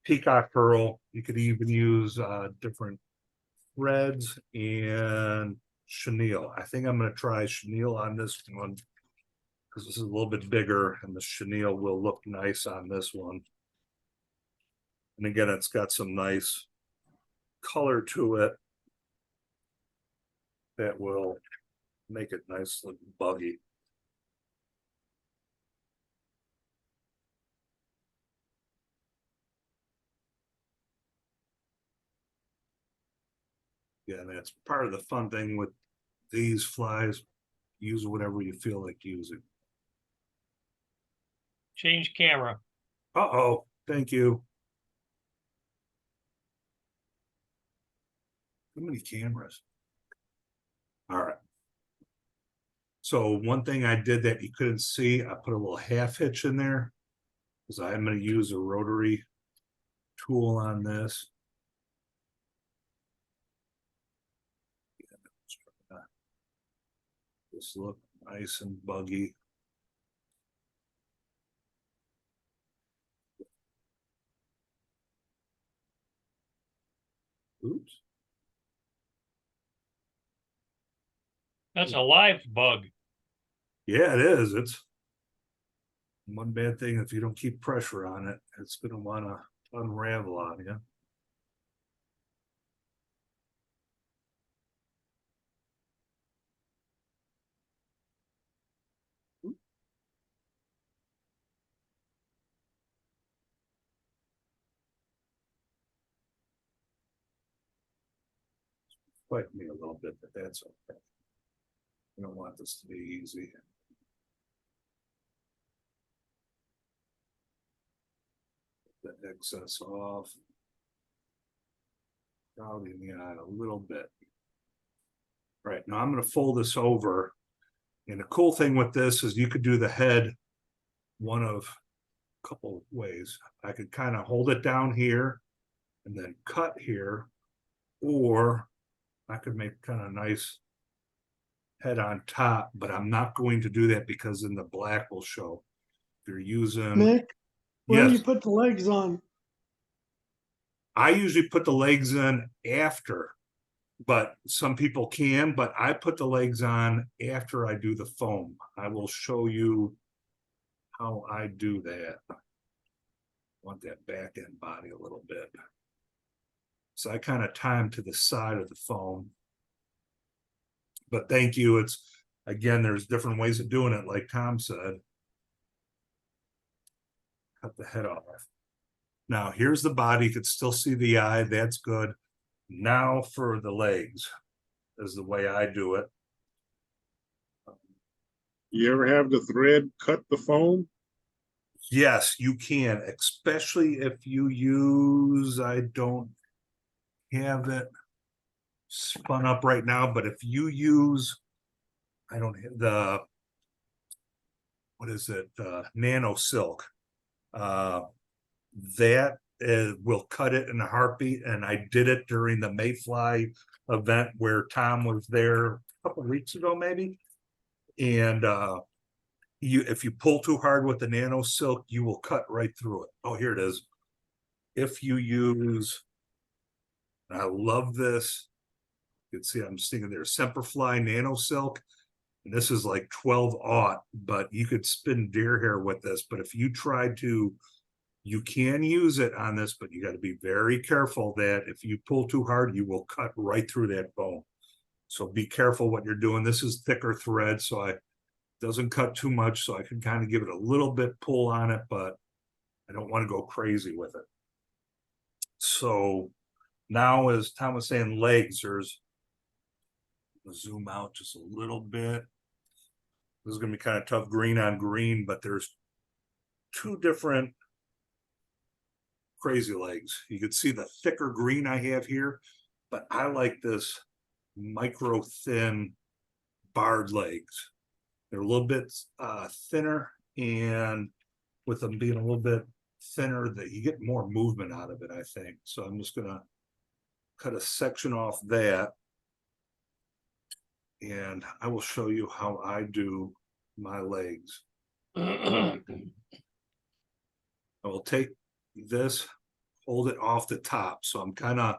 Peacock curl. You could even use different threads and chenille. I think I'm going to try chenille on this one, because this is a little bit bigger, and the chenille will look nice on this one. And again, it's got some nice color to it that will make it nice and buggy. Yeah, that's part of the fun thing with these flies. Use whatever you feel like using. Change camera. Uh-oh, thank you. Too many cameras. All right. So one thing I did that you couldn't see, I put a little half hitch in there, because I'm going to use a rotary tool on this. This look nice and buggy. Oops. That's a live bug. Yeah, it is. It's One bad thing, if you don't keep pressure on it, it's gonna wanna unravel on you. Bite me a little bit, but that's okay. I don't want this to be easy. The excess off. Crowding the eye a little bit. Right, now I'm gonna fold this over. And the cool thing with this is you could do the head one of a couple ways. I could kind of hold it down here and then cut here, or I could make kind of nice head on top, but I'm not going to do that because then the black will show. If you're using, Mick, where do you yes, put the legs on? I usually put the legs in after, but some people can, but I put the legs on after I do the foam. I will show you how I do that. Want that back end body a little bit. So I kind of tie them to the side of the foam. But thank you. It's, again, there's different ways of doing it, like Tom said. Cut the head off. Now here's the body. You can still see the eye. That's good. Now for the legs is the way I do it. You ever have the thread cut the foam? Yes, you can, especially if you use, I don't have it spun up right now, but if you use, I don't have the, what is it, nano silk, that will cut it in a heartbeat. And I did it during the Mayfly event where Tom was there a couple of weeks ago, maybe. And if you pull too hard with the nano silk, you will cut right through it. Oh, here it is. If you use, I love this. You can see I'm sticking there, Semperfly nano silk. And this is like 12/aught, but you could spin deer hair with this. But if you try to, you can use it on this, but you got to be very careful that if you pull too hard, you will cut right through that bone. So be careful what you're doing. This is thicker thread, so it doesn't cut too much, so I can kind of give it a little bit pull on it, but I don't want to go crazy with it. So now, as Tom was saying, legs, there's, zoom out just a little bit. This is going to be kind of tough green on green, but there's two different crazy legs. You can see the thicker green I have here, but I like this micro thin barred legs. They're a little bit thinner, and with them being a little bit thinner, that you get more movement out of it, I think. So I'm just gonna cut a section off that, and I will show you how I do my legs. I will take this, hold it off the top. So I'm kind of,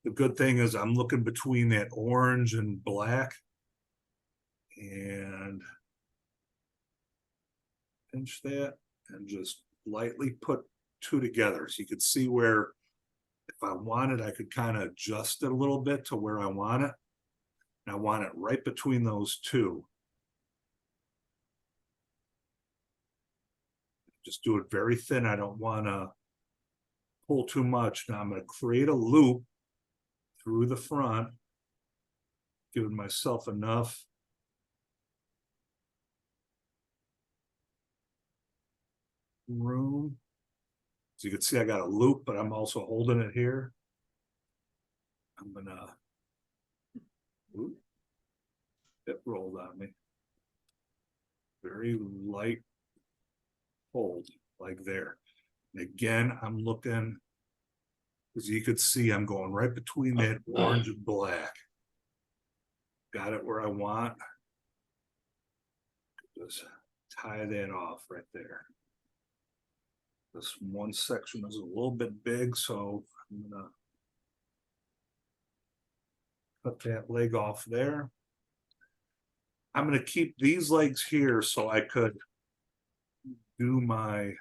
the good thing is I'm looking between that orange and black, and pinch that and just lightly put two together. So you can see where, if I wanted, I could kind of adjust it a little bit to where I want it. And I want it right between those two. Just do it very thin. I don't want to pull too much. Now I'm going to create a loop through the front, giving myself enough room. So you can see I got a loop, but I'm also holding it here. I'm gonna, ooh, it rolled on me. Very light hold, like there. And again, I'm looking, as you could see, I'm going right between that orange and black. Got it where I want. Just tie that off right there. This one section is a little bit big, so I'm gonna cut that leg off there. I'm gonna keep these legs here so I could do my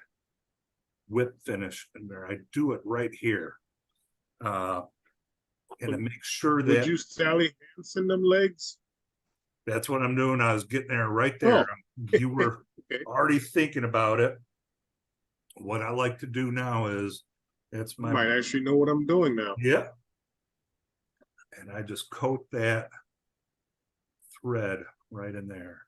whip finish in there, I do it right here. And to make sure Would that you Sally Hansen them legs? that's what I'm doing. I was getting there right there. You were Okay. already thinking about it. What I like to do now is that's I my might actually know what I'm doing now. yeah. And I just coat that thread right in there.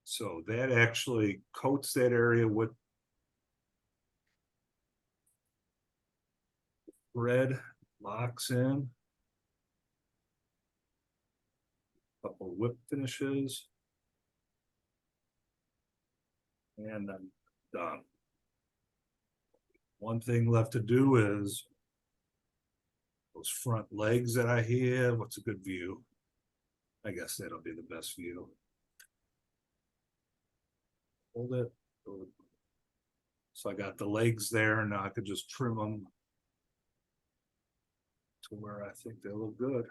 So that actually coats that area with thread, locks in. Couple whip finishes. And I'm done. One thing left to do is those front legs that I have. What's a good view? I guess that'll be the best view. Hold it. So I got the legs there, and now I could just trim them to where I think they look good.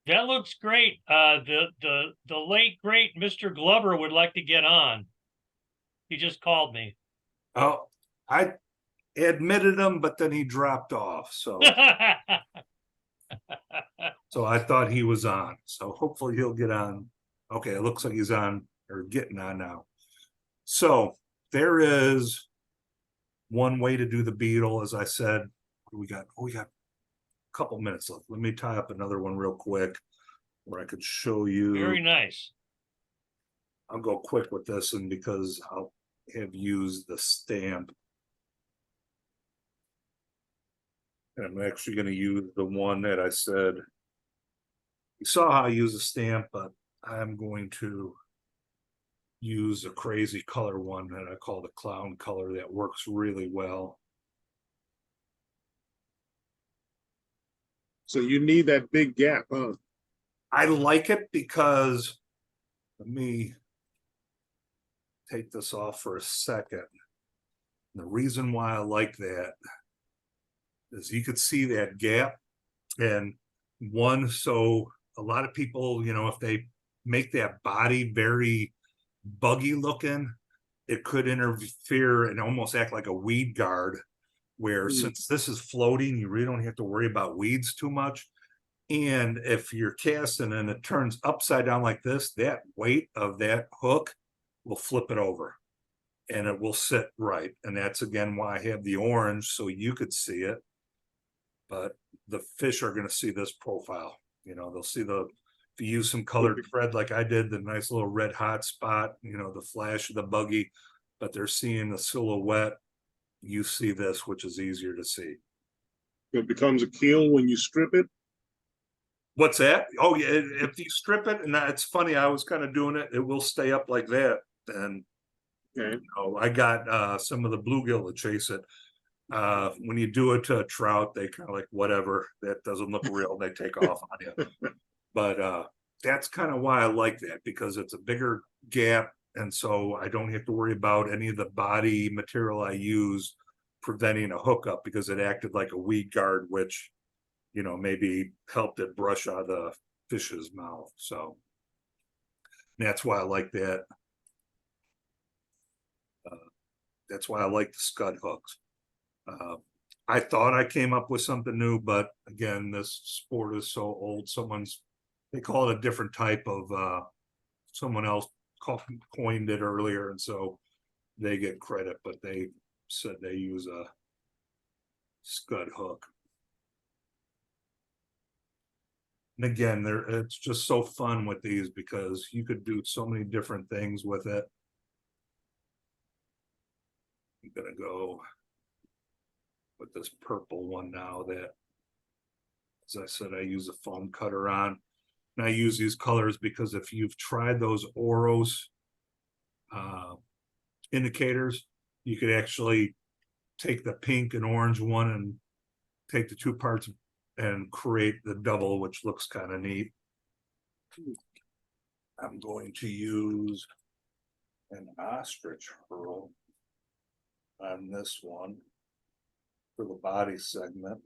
That looks great. The late great Mr. Glover would like to get on. He just called me. Oh, I admitted him, but then he dropped off. So I thought he was on. So hopefully he'll get on. Okay, it looks like he's on or getting on now. So there is one way to do the beetle, as I said. We got a couple minutes left. Let me tie up another one real quick where I could show you. Very nice. I'll go quick with this, and because I'll have used the stamp. And I'm actually going to use the one that I said. You saw how I use a stamp, but I'm going to use a crazy color one that I call the clown color that works really well. So you need that big gap, huh? I like it because, let me take this off for a second. The reason why I like that is you could see that gap, and one, so a lot of people, if they make that body very buggy looking, it could interfere and almost act like a weed guard, where since this is floating, you really don't have to worry about weeds too much. And if you're casting and it turns upside down like this, that weight of that hook will flip it over and it will sit right. And that's again why I have the orange, so you could see it. But the fish are going to see this profile. They'll see if you use some colored thread like I did, the nice little red hot spot, the flash of the buggy, but they're seeing the silhouette. You see this, which is easier to see. It becomes a keel when you strip it. What's that? Oh yeah, if you strip it, and it's funny, I was kind of doing it, it will stay up like that. And Okay. I got some of the bluegill to chase it. When you do it to a trout, they kind of like, whatever, that doesn't look real, they take off on you. But that's kind of why I like that, because it's a bigger gap, and so I don't have to worry about any of the body material I use preventing a hookup, because it acted like a weed guard, which maybe helped it brush out of the fish's mouth. So that's why I like that. That's why I like the scud hooks. I thought I came up with something new, but again, this sport is so old. They call it a different type of, someone else coined it earlier, and so they get credit, but they said they use a scud hook. And again, it's just so fun with these because you could do so many different things with it. I'm gonna go with this purple one now that, as I said, I use a foam cutter on. And I use these colors because if you've tried those Oros indicators, you could actually take the pink and orange one and take the two parts and create the double, which looks kind of neat. I'm going to use an ostrich pearl on this one for the body segment.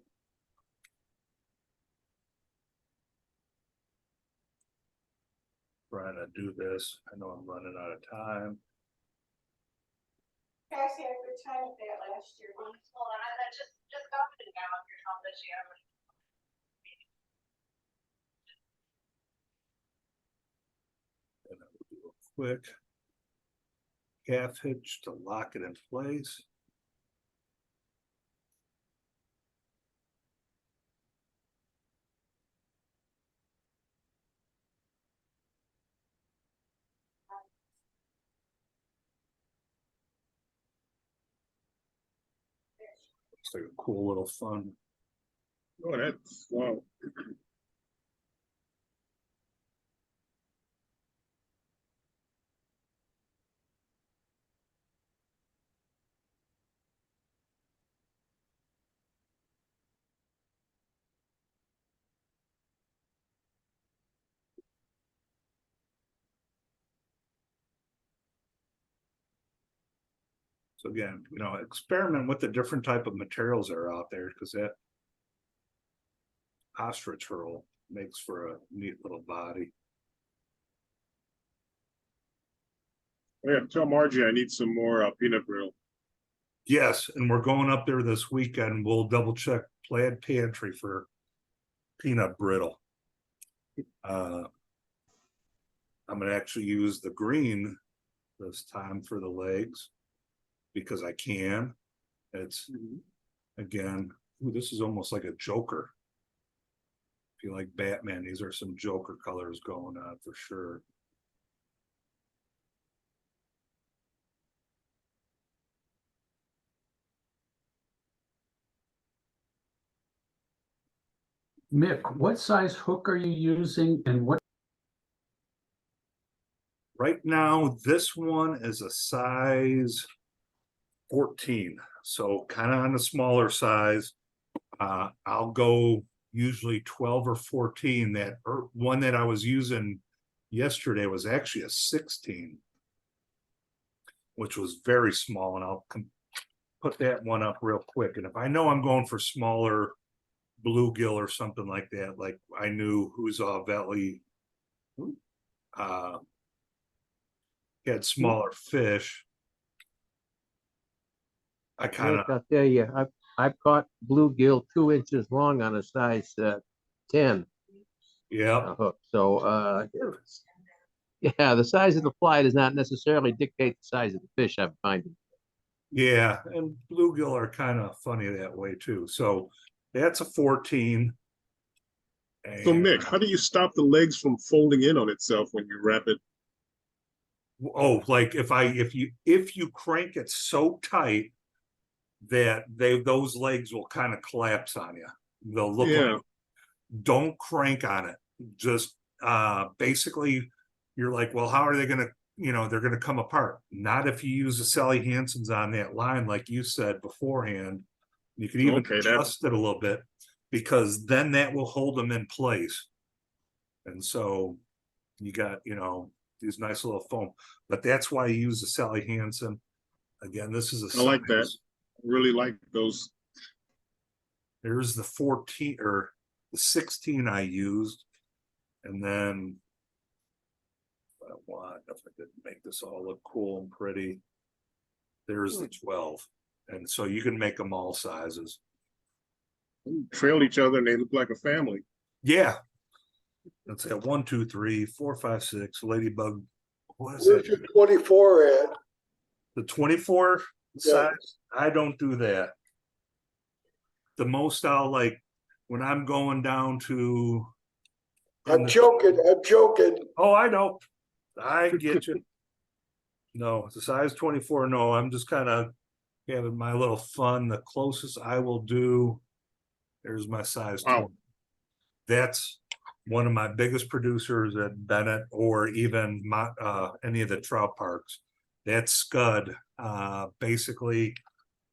trying to do this. I know I'm running out of time. You guys had a good time at that last year. Hold on, I just got it now if you're not this year. And I will do a quick calf hitch to lock it in place. It's like a cool little fun. Oh, that's wow. So again, experiment with the different type of materials that are out there, because that ostrich hurl makes for a neat little body. Yeah, tell Margie I need some more peanut brittle. Yes, and we're going up there this weekend. We'll double check Plaid Pantry for peanut brittle. I'm gonna actually use the green this time for the legs because I can. It's again, ooh, this is almost like a Joker. If you like Batman, these are some Joker colors going on for sure. Mick, what size hook are you using and what? Right now, this one is a size 14, so kind of on the smaller size. I'll go usually 12 or 14. That one that I was using yesterday was actually a 16, which was very small, and I'll put that one up real quick. And if I know I'm going for smaller bluegill or something like that, like I knew Valley had smaller fish, I kind Nick, of, I'll tell you, I've caught bluegill 2 inches long on a size 10 yeah, hook. So yeah, the size of the fly does not necessarily dictate the size of the fish I'm finding. yeah, and bluegill are kind of funny that way too. So that's a 14. So And, Mick, how do you stop the legs from folding in on itself when you wrap it? oh, like if you crank it so tight that those legs will kind of collapse on you. They'll look Yeah. like, don't crank on it. Just basically you're like, well, how are they gonna, they're gonna come apart? Not if you use the Sally Hansen's on that line, like you said beforehand. You can even Okay, adjust it a little bit, because then that will hold them in place. And so you got, these nice little foam, but that's why you use the Sally Hansen. Again, this is a I like that. size. I really like those. There's the 14 or the 16 I used. And then if I didn't make this all look cool and pretty, there's the 12. And so you can make them all sizes. Trail each other and they look like a family. Yeah. Let's say 1, 2, 3, 4, 5, 6 ladybug. What is Where's that? your 24 at? The 24 Yeah. size? I don't do that. The most I'll like when I'm going down to. I'm joking. Oh, I know. I get you. No, it's a size 24. No, I'm just kind of having my little fun. The closest I will do, there's my size 20. Wow. That's one of my biggest producers at Bennett, or even any of the trout parks. That scud, basically,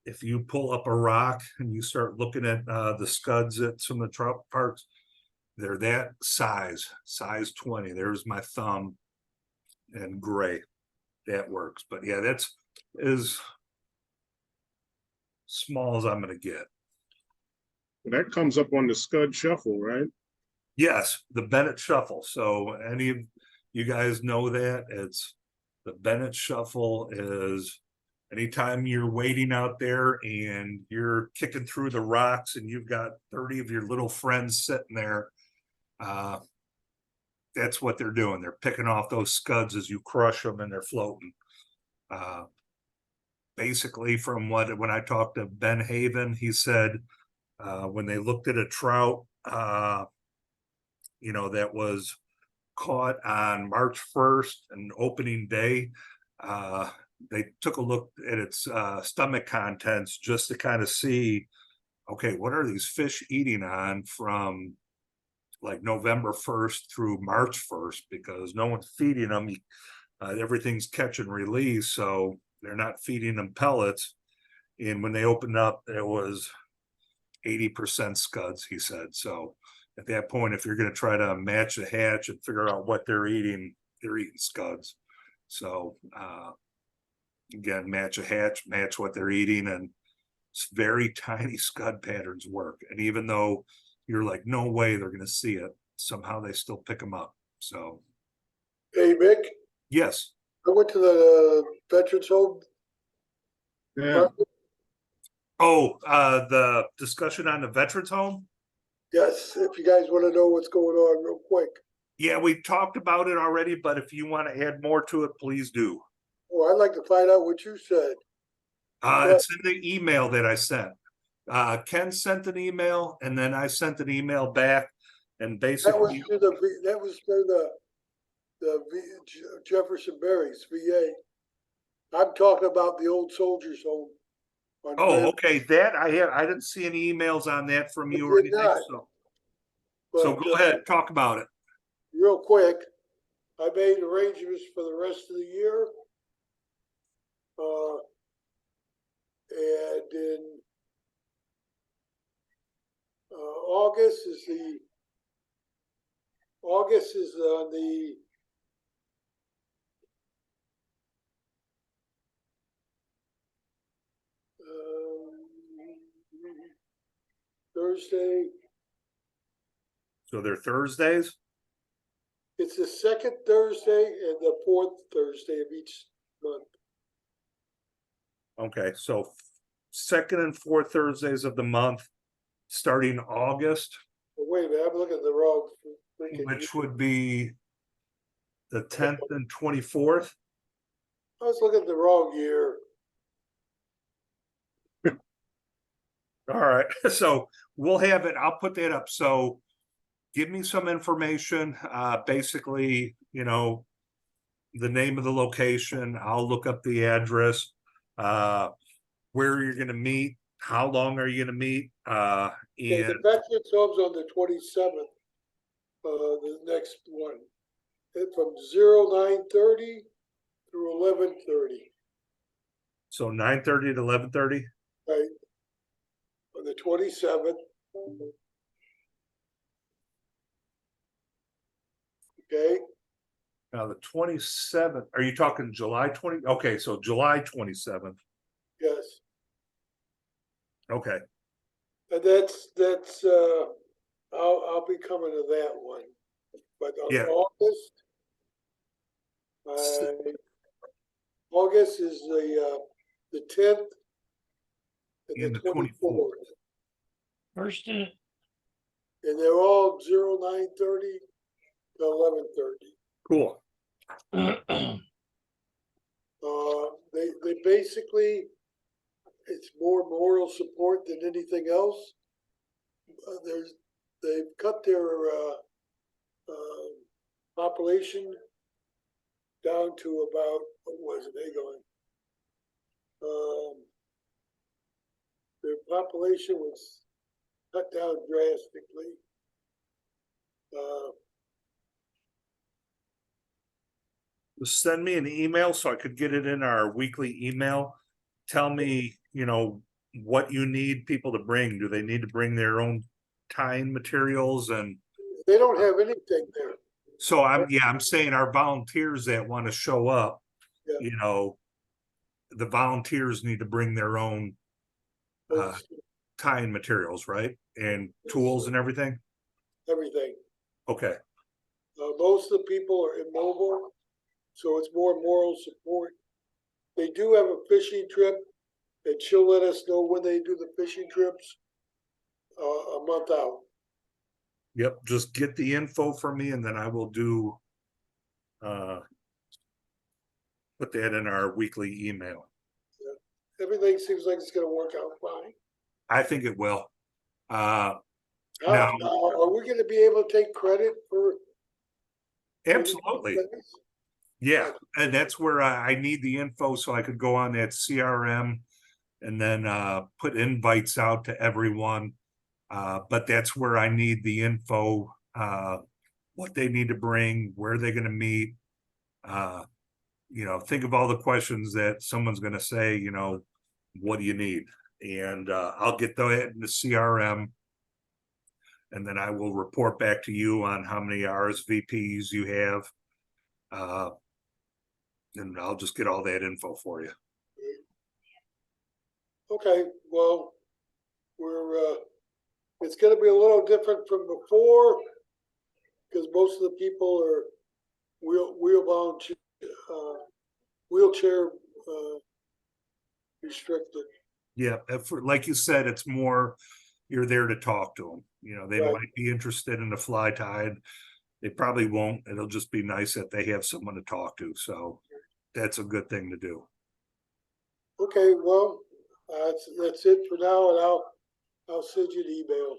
if you pull up a rock and you start looking at the scuds at some of the trout parks, they're that size 20. There's my thumb, and gray. That works. But yeah, that's as small as I'm gonna get. That comes up on the Scud Shuffle, right? Yes, the Bennett Shuffle. So You guys know that it's the Bennett Shuffle is anytime you're waiting out there and you're kicking through the rocks and you've got 30 of your little friends sitting there. That's what they're doing. They're picking off those scuds as you crush them and they're floating. Basically from when I talked to Ben Haven, he said, when they looked at a trout, that was caught on March 1st and opening day, they took a look at its stomach contents just to kind of see, okay, what are these fish eating on from like November 1st through March 1st, because no one's feeding them. Everything's catch and release, so they're not feeding them pellets. And when they opened up, it was 80% scuds, he said. So at that point, if you're going to try to match the hatch and figure out what they're eating scuds. So again, match a hatch, match what they're eating, and it's very tiny scud patterns work. And even though you're like, no way they're going to see it, somehow they still pick them up. So, Hey, Mick, yes. I went to the Veterans Home. Yeah, Oh, the discussion on the veterans home. Yes, if you guys want to know what's going on real quick. Yeah, we talked about it already, but if you want to add more to it, please do. Well, I'd like to find out what you said. It's in the email that I sent. Ken sent an email and then I sent an email back, and That was basically, to that was for Jefferson Barracks, VA. I'm talking about the old soldiers home. on oh, Grand- okay, that I didn't see any emails on that from you or did anything, not. so but, go ahead, talk about it. Real quick, I made arrangements for the rest of the year. And in August is on the Thursday. So they're Thursdays. It's the second Thursday and the fourth Thursday of each month. Okay, so second and fourth Thursdays of the month, starting August, But wait a minute, I'm looking at the wrong. which would be the 10th and 24th. I was looking at the wrong year. All right, so we'll have it. I'll put that up. So give me some information, basically, the name of the location. I'll look up the address, where you're going to meet, how long are you going to meet, Okay, and the Veterans Home's on the 27th, the next one. And from 9:30 through 11:30, so 9:30 to 11:30. right? On the 27th. Okay, Now the 27th, are you talking July 20? Okay, so July 27th. yes. Okay, And I'll be coming to that one. But on Yeah. August, August is the 10th and the 24th. First, And they're all 9:30 to 11:30. cool. They basically, it's more moral support than anything else. They've cut their population down to about, what was it, their population was cut down drastically. Send me an email so I could get it in our weekly email. Tell me, what you need people to bring. Do they need to bring their own tying materials? And They don't have anything there. so I'm saying our volunteers that want to show up, Yeah. the volunteers need to bring their own tying materials, right? And tools and everything. Everything. Okay. Most of the people are immobile, so it's more moral support. They do have a fishing trip, and she'll let us know when they do the fishing trips, a month out. Yep, just get the info from me and then I will do put that in our weekly email. Everything seems like it's gonna work out fine. I think it will. Now, Now, are we gonna be able to take credit for? absolutely. Yeah, and that's where I need the info so I could go on that CRM and then put invites out to everyone. But that's where I need the info, what they need to bring, where they're gonna meet. Think of all the questions that someone's gonna say, what do you need? And I'll get that in the CRM. And then I will report back to you on how many RSVPs you have. And I'll just get all that info for you. Okay, well, it's gonna be a little different from before, because most of the people are wheelchair restricted. Yeah, like you said, it's more, you're there to talk to them. They Right. might be interested in the fly tide. They probably won't. It'll just be nice that they have someone to talk to. So that's a good thing to do. Okay, well, that's it for now, and I'll send you the email.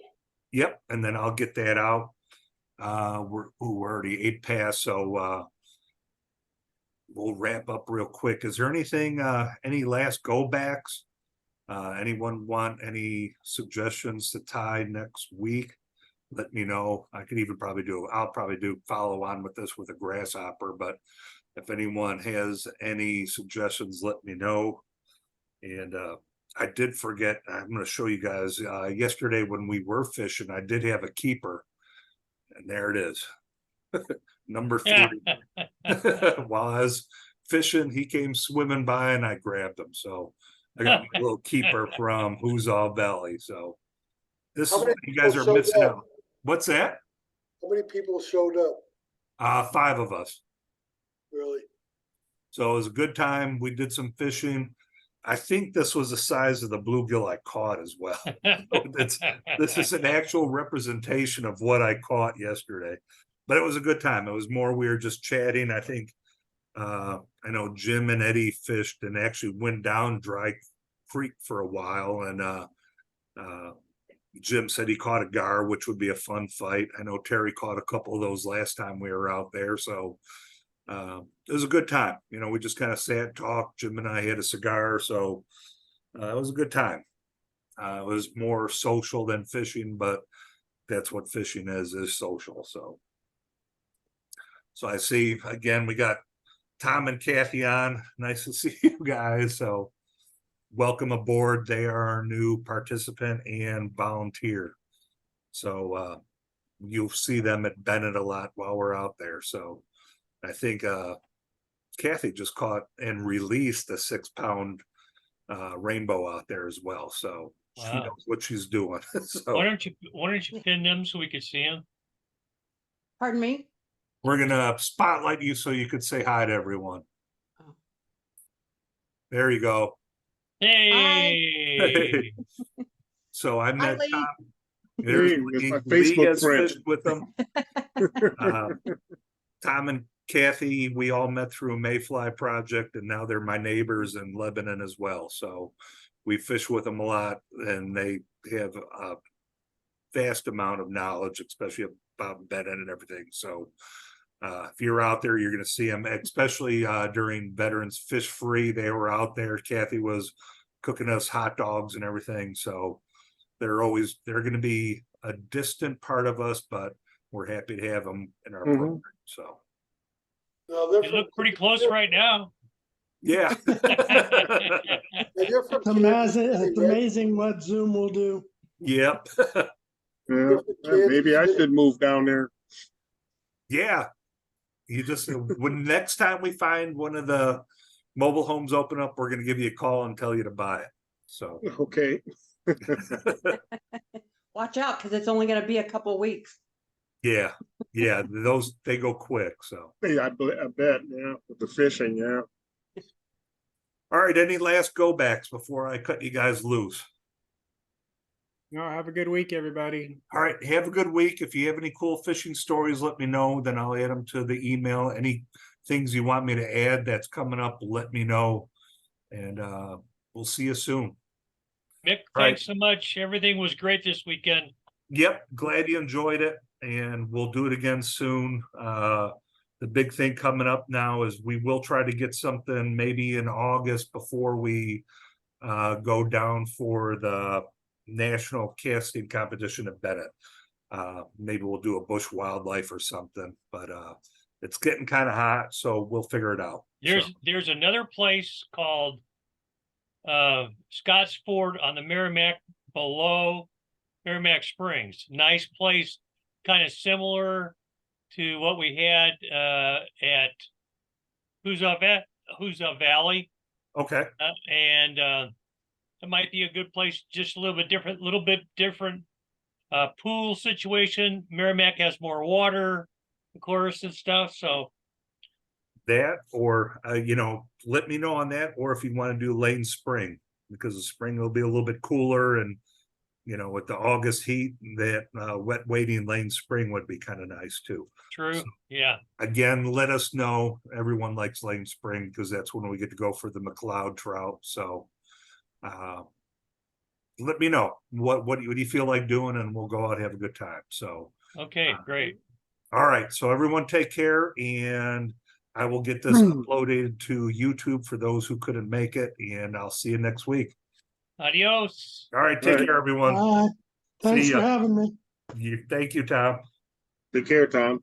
Yep, and then I'll get that out. We're already 8 past, so we'll wrap up real quick. Is there anything, any last go backs? Anyone want any suggestions to tie next week? Let me know. I'll probably do follow on with this with a grasshopper, but if anyone has any suggestions, let me know. And I did forget, I'm going to show you guys yesterday when we were fishing, I did have a keeper, and there it is. Number 3. While I was fishing, he came swimming by and I grabbed him. So I got my little keeper from Who's All Valley. So this How is many what you guys are people showed missing up? out. What's that? How many people showed up, 5 of us. really? So it was a good time. We did some fishing. I think this was the size of the bluegill I caught as well. This is an actual representation of what I caught yesterday, but it was a good time. It was more, we were just chatting. I think, I know Jim and Eddie fished and actually went down Dry Creek for a while. And Jim said he caught a gar, which would be a fun fight. I know Terry caught a couple of those last time we were out there. So it was a good time. We just kind of sat, talked. Jim and I had a cigar. So it was a good time. It was more social than fishing, but that's what fishing is social. So I see, again, we got Tom and Kathy on. Nice to see you guys. So welcome aboard. They are our new participant and volunteer. So you'll see them at Bennett a lot while we're out there. So I think Kathy just caught and released a 6-pound rainbow out there as well. So she Wow. knows what she's doing. So Why don't you pin them so we could see them? Pardon me? we're gonna spotlight you so you could say hi to everyone. Oh. There you go. Hey. So I met Lee. Tom. There's Hey, it's my Lee Facebook has friend. fished with them. Tom and Kathy, we all met through a Mayfly project, and now they're my neighbors in Lebanon as well. So we fish with them a lot, and they have a vast amount of knowledge, especially about Bennett and everything. So if you're out there, you're going to see them, especially during Veterans Fish Free. They were out there. Kathy was cooking us hot dogs and everything. So they're going to be a distant part of us, but we're happy to have them in our program. So Now, they're You from, look pretty close right now. yeah. you're from It's amazing, Kansas City, it's right? amazing what Zoom will do. Yep. Yeah, maybe I should move down there. Yeah. You just, when next time we find one of the mobile homes open up, we're going to give you a call and tell you to buy it. So Okay. Watch out, because it's only going to be a couple weeks. yeah. Yeah, those, they go quick, so. Yeah, I bet, yeah, with the fishing, yeah. All right, any last go backs before I cut you guys loose? No, have a good week, everybody. All right, have a good week. If you have any cool fishing stories, let me know. Then I'll add them to the email. Any things you want me to add that's coming up, let me know. And we'll see you soon. Mick, All right. thanks so much. Everything was great this weekend. Yep, glad you enjoyed it, and we'll do it again soon. The big thing coming up now is we will try to get something maybe in August before we go down for the national casting competition at Bennett. Maybe we'll do a bush wildlife or something, but it's getting kind of hot, so we'll figure it out. There's another place called Scotts Ford on the Merrimack below Merrimack Springs. Nice place, kind of similar to what we had at Huza Valley. Okay. And it might be a good place, just a little bit different pool situation. Merrimack has more water, of course, and stuff. So That, or let me know on that, or if you want to do Lane Spring, because the spring will be a little bit cooler, and with the August heat, that wet wading Lane Spring would be kind of nice too. true. So, yeah. again, let us know. Everyone likes Lane Spring because that's when we get to go for the McLeod trout. So let me know what do you feel like doing, and we'll go out and have a good time. So Okay, great. all right, so everyone take care, and I will get this uploaded to YouTube for those who couldn't make it, and I'll see you next week. Adios. All right, take All right. care, everyone. Thanks See for ya. having me. Thank you, Tom. Take care, Tom.